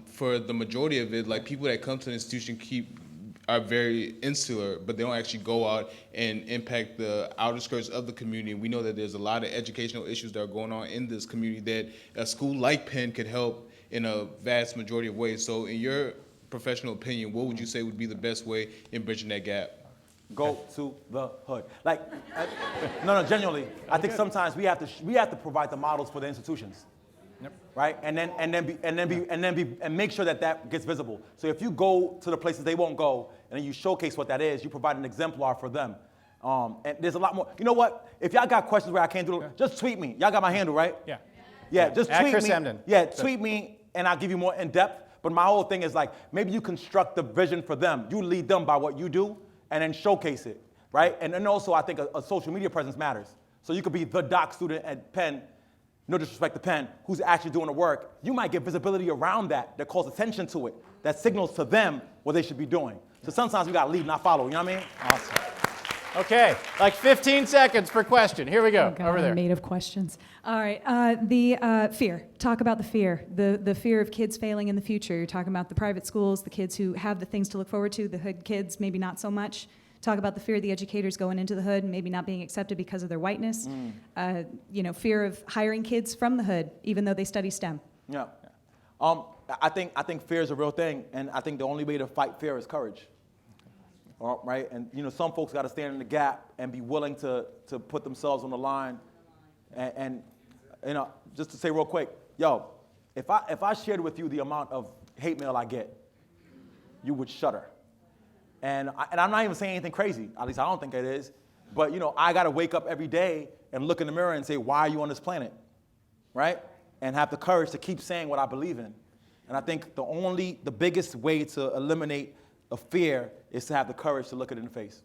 for the majority of it, like people that come to the institution are very insular, but they don't actually go out and impact the outer skirts of the community. We know that there's a lot of educational issues that are going on in this community that a school like Penn could help in a vast majority of ways. So in your professional opinion, what would you say would be the best way in bridging that gap? Go to the hood. No, genuinely. I think sometimes we have to provide the models for the institutions. Yep. Right? And make sure that gets visible. So if you go to the places they won't go and then you showcase what that is, you provide an exemplar for them. And there's a lot more. You know what? If y'all got questions where I can't do it, just tweet me. Y'all got my handle, right? Yeah. Yeah, just tweet Chris me. Emdin. Yeah, tweet me and I'll give you more in depth. But my whole thing is maybe you construct the vision for them. You lead them by what you do and then showcase it, right? And then also I think a social media presence matters. So you could be the doc student at Penn, no disrespect to Penn, who's actually doing the work. You might get visibility around that calls attention to it, that signals to them what they should be doing. So sometimes we got to lead, not follow, you know what I mean? Awesome. Okay, like 15 seconds per question. Here we go, Oh, God, over there. I'm made of questions. All right, the fear. Talk about the fear. The fear of kids failing in the future. You're talking about the private schools, the kids who have the things to look forward to, the hood kids, maybe not so much. Talk about the fear of the educators going into the hood and maybe not being accepted because of their whiteness. Fear of hiring kids from the hood, even though they study STEM. Yeah. I think fear is a real thing, and I think the only way to fight fear is courage. Right? And some folks got to stand in the gap and be willing to put themselves on the line. And just to say real quick, if I shared with you the amount of hate mail I get, you would shudder. And I'm not even saying anything crazy. At least I don't think it is. But I got to wake up every day and look in the mirror and say, why are you on this planet? Right? And have the courage to keep saying what I believe in. And I think the biggest way to eliminate a fear is to have the courage to look it in the face.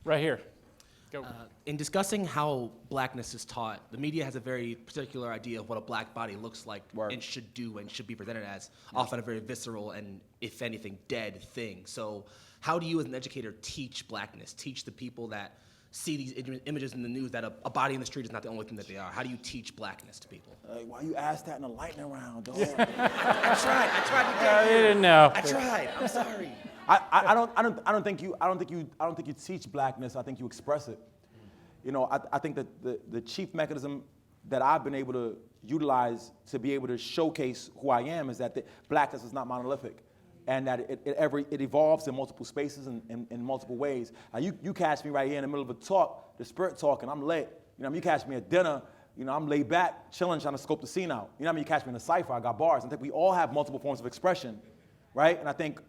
Right here. Go. In discussing how blackness is taught, the media has a very particular idea of what a black body looks like Word. and should do and should be presented as, often a very visceral and, if anything, dead thing. So how do you as an educator teach blackness, teach the people that see these images in the news that a body in the street is not the only thing that they are? How do you teach blackness to people? Why you ask that in a lightning round, dog? I tried to get You here. didn't know. I tried. I'm sorry. I don't think you teach blackness. I think you express it. I think that the chief mechanism that I've been able to utilize to be able to showcase who I am is that blackness is not monolithic, and that it evolves in multiple spaces and in multiple ways. You catch me right here in the middle of a talk, the spirit talk, and I'm lit. You catch me at dinner, I'm laid back, chilling, trying to scope the scene out. You catch me in a cipher, I got bars. I think we all have multiple forms of expression, right? And I think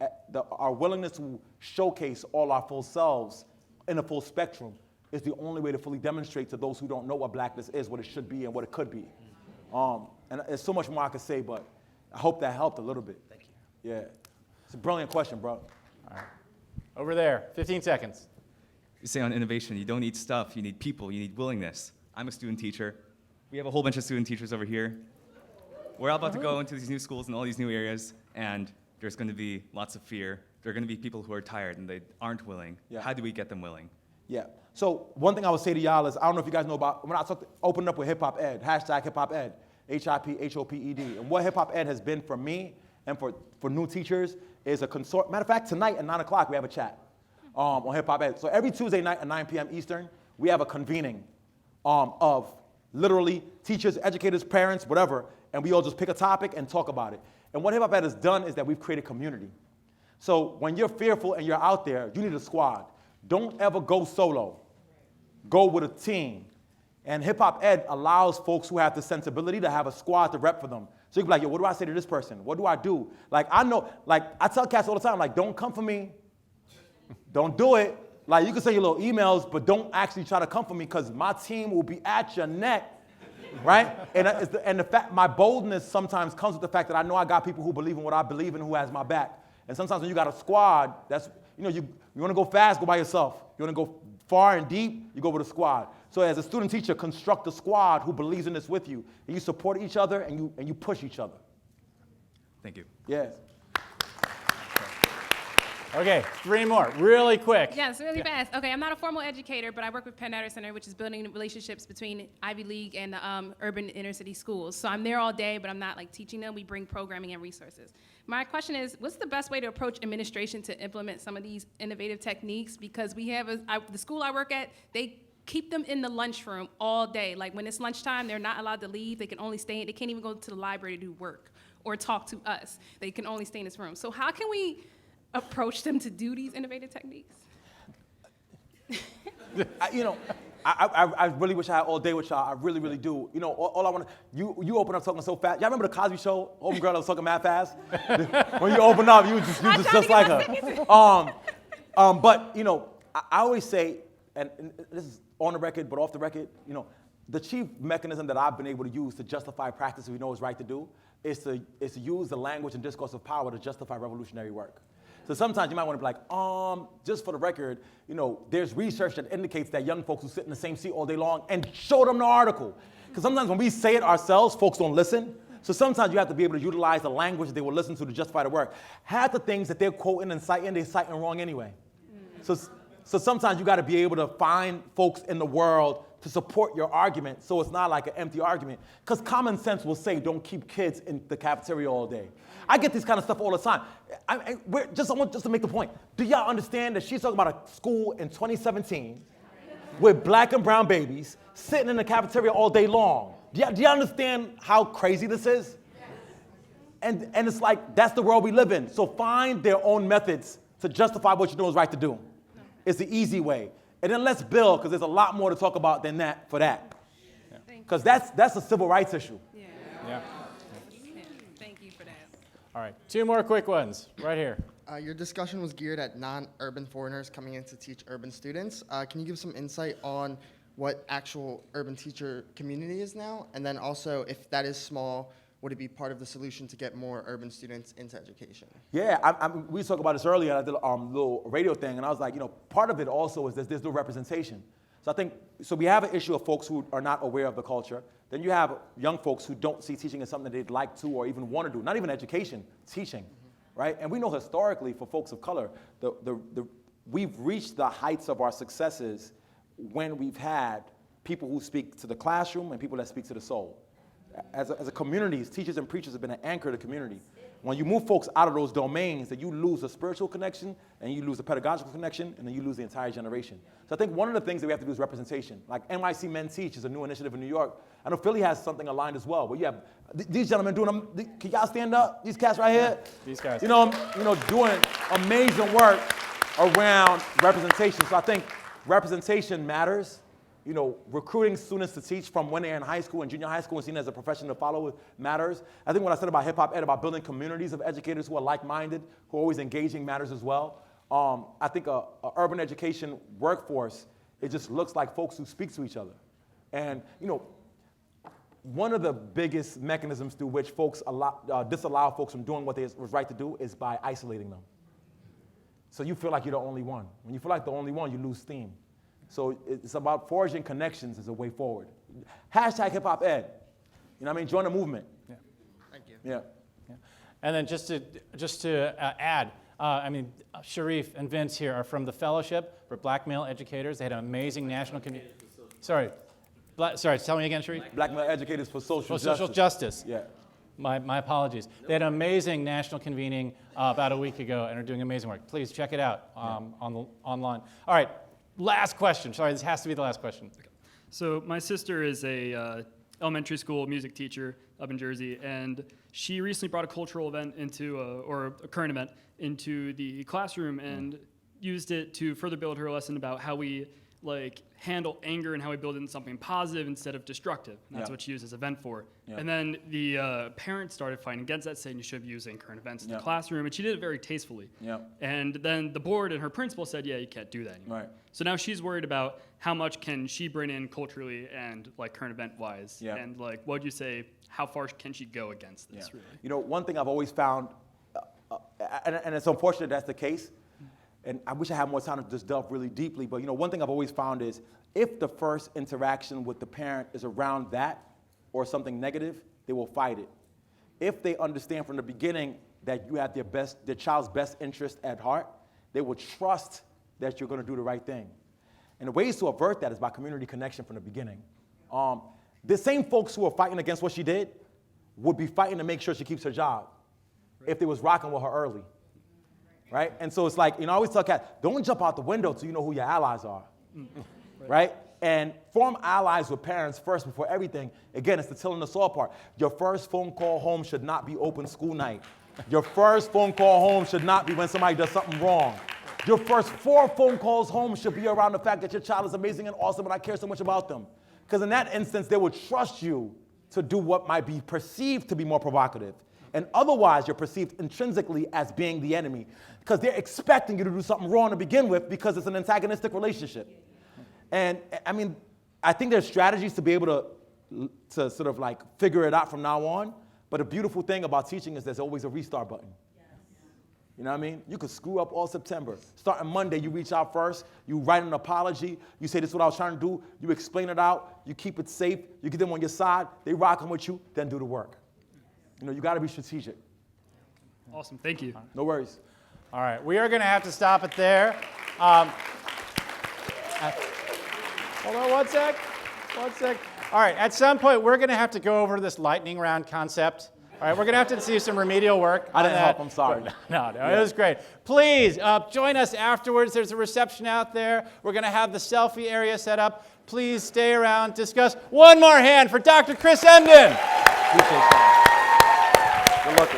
our willingness to showcase all our full selves in a full spectrum is the only way to fully demonstrate to those who don't know what blackness is, what it should be, and what it could be. And there's so much more I could say, but I hope that helped a little bit. Thank you. Yeah. It's a brilliant question, bro. Over there, 15 seconds. You say on innovation, you don't need stuff, you need people, you need willingness. I'm a student teacher. We have a whole bunch of student teachers over here. We're all about to go into these new schools and all these new areas, and there's going to be lots of fear. There are going to be people who are tired and they aren't willing. Yeah. How do we get them willing? Yeah. So one thing I would say to y'all is, I don't know if you guys know about, when I opened up with hip hop ed, hashtag hip hop ed, HIPHOPED. And what hip hop ed has been for me and for new teachers is a consort. Matter of fact, tonight at 9 o'clock we have a chat on hip hop ed. So every Tuesday night at 9 p.m. Eastern, we have a convening of literally teachers, educators, parents, whatever, and we all just pick a topic and talk about it. And what hip hop ed has done is that we've created community. So when you're fearful and you're out there, you need a squad. Don't ever go solo. Go with a team. And hip hop ed allows folks who have the sensibility to have a squad to rep for them. So you can be like, yo, what do I say to this person? What do I do? I tell cats all the time, don't come for me. Don't do it. You can send your little emails, but don't actually try to come for me because my team will be at your neck, right? And the fact, my boldness sometimes comes with the fact that I know I got people who believe in what I believe in, who has my back. And sometimes when you got a squad, you want to go fast, go by yourself. You want to go far and deep, you go with a squad. So as a student teacher, construct a squad who believes in this with you. And you support each other and you push each other. Thank you. Yeah. Okay, 3 more, really quick. Yes, really fast. Okay, I'm not a formal educator, but I work with Penn Data Center, which is building relationships between Ivy League and the urban inner city schools. So I'm there all day, but I'm not teaching them. We bring programming and resources. My question is, what's the best way to approach administration to implement some of these innovative techniques? Because we have the school I work at, they keep them in the lunchroom all day. When it's lunchtime, they're not allowed to leave. They can only stay. They can't even go to the library to do work or talk to us. They can only stay in this room. So how can we approach them to do these innovative techniques? I really wish I had all day with y'all. I really, really do. All I want to, you open up talking so fast. Y'all remember the Cosby Show? Open girl that was talking mad fast? When you open up, you just like her. But, I always say, and this is on the record, but off the record, the chief mechanism that I've been able to use to justify practice we know is right to do is to use the language and discourse of power to justify revolutionary work. So sometimes you might want to be like, just for the record, there's research that indicates that young folks who sit in the same seat all day long, and show them the article. Because sometimes when we say it ourselves, folks don't listen. So sometimes you have to be able to utilize the language that they will listen to justify the work. Half the things that they're quoting and citing, they're citing wrong anyway. So So sometimes you got to be able to find folks in the world to support your argument so it's not like an empty argument. Because common sense will say don't keep kids in the cafeteria all day. I get this kind of stuff all the time. I want just to make the point. Do y'all understand that she's talking about a school in 2017 with black and brown babies sitting in the cafeteria all day long? Do y'all understand how crazy this is? And it's like, that's the world we live in. So find their own methods to justify what you know is right to do. It's the easy way. And then let's build, because there's a lot more to talk about than that for that. Because that's a civil rights issue. Yeah. Yeah. Thank you for that. All right, 2 more quick ones right here. Your discussion was geared at non-urban foreigners coming in to teach urban students. Can you give some insight on what actual urban teacher community is now? And then also, if that is small, would it be part of the solution to get more urban students into education? Yeah, we talked about this earlier. I did a little radio thing, and I was like, part of it also is that there's no representation. So we have an issue of folks who are not aware of the culture. Then you have young folks who don't see teaching as something that they'd like to or even want to do. Not even education, teaching, right? And we know historically for folks of color, we've reached the heights of our successes when we've had people who speak to the classroom and people that speak to the soul. As a community, teachers and preachers have been an anchor to the community. When you move folks out of those domains, then you lose the spiritual connection, and you lose the pedagogical connection, and then you lose the entire generation. So I think one of the things that we have to do is representation. Like NYC Men Teach is a new initiative in New York. I know Philly has something aligned as well, where you have these gentlemen doing, can y'all stand up? These cats right here? These guys. Doing amazing work around representation. So I think representation matters. Recruiting students to teach from when they're in high school and junior high school and seen as a profession to follow matters. I think what I said about hip-hop ed, about building communities of educators who are like-minded, who are always engaging matters as well. I think a urban education workforce, it just looks like folks who speak to each other. And, one of the biggest mechanisms through which folks disallow folks from doing what they was right to do is by isolating them. So you feel like you're the only one. When you feel like the only one, you lose steam. So it's about forging connections as a way forward. Hashtag hip hop ed. Join the movement. Yeah. Thank you. Yeah. And then just to add, Sharif and Vince here are from the Fellowship for Black Male Educators. They had an amazing national convening. Sorry, tell me again, Sharif. Black Male Educators for Social Justice. Social Justice. Yeah. My apologies. They had an amazing national convening about a week ago and are doing amazing work. Please check it out online. All right. Last question. Sorry, this has to be the last question. Okay. So my sister is a elementary school music teacher up in Jersey, and she recently brought a cultural event or a current event into the classroom and used it to further build her lesson about how we handle anger and how we build it into something positive instead of destructive. And that's what she used this event for. And then the parents started fighting against that, saying you should be using current events in the classroom, and she did it very tastefully. And then the board and her principal said, yeah, you can't do that anymore. Right. So now she's worried about how much can she bring in culturally and current event-wise. And what would you say, how far can she go against this, really? One thing I've always found, and it's unfortunate that's the case, and I wish I had more time to just delve really deeply, but one thing I've always found is if the first interaction with the parent is around that or something negative, they will fight it. If they understand from the beginning that you have their child's best interest at heart, they will trust that you're going to do the right thing. And the ways to avert that is by community connection from the beginning. The same folks who are fighting against what she did would be fighting to make sure she keeps her job if they was rocking with her early. Right? And so it's like, I always tell cats, don't jump out the window till you know who your allies are. Right? And form allies with parents first before everything. Again, it's the tilling the soil part. Your first phone call home should not be open school night. Your first phone call home should not be when somebody does something wrong. Your first 4 phone calls home should be around the fact that your child is amazing and awesome and I care so much about them. Because in that instance, they will trust you to do what might be perceived to be more provocative. And otherwise, you're perceived intrinsically as being the enemy because they're expecting you to do something wrong to begin with because it's an antagonistic relationship. And I think there's strategies to be able to sort of figure it out from now on. But the beautiful thing about teaching is there's always a restart button. You know what I mean? You could screw up all September. Starting Monday, you reach out first, you write an apology, you say this is what I was trying to do, you explain it out, you keep it safe, you get them on your side, they rocking with you, then do the work. You got to be strategic. Awesome, thank you. No worries. All right, we are going to have to stop it there. Hold on one sec. One sec. All right, at some point, we're going to have to go over this lightning round concept. All right, we're going to have to see some remedial work. I on didn't that. help, I'm sorry. No, it was great. Please join us afterwards. There's a reception out there. We're going to have the selfie area set up. Please stay around, discuss. One more hand for Dr. Chris Emdin. Appreciate that. Good luck.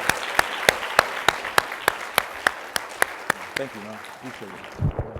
Thank you, man. Appreciate it.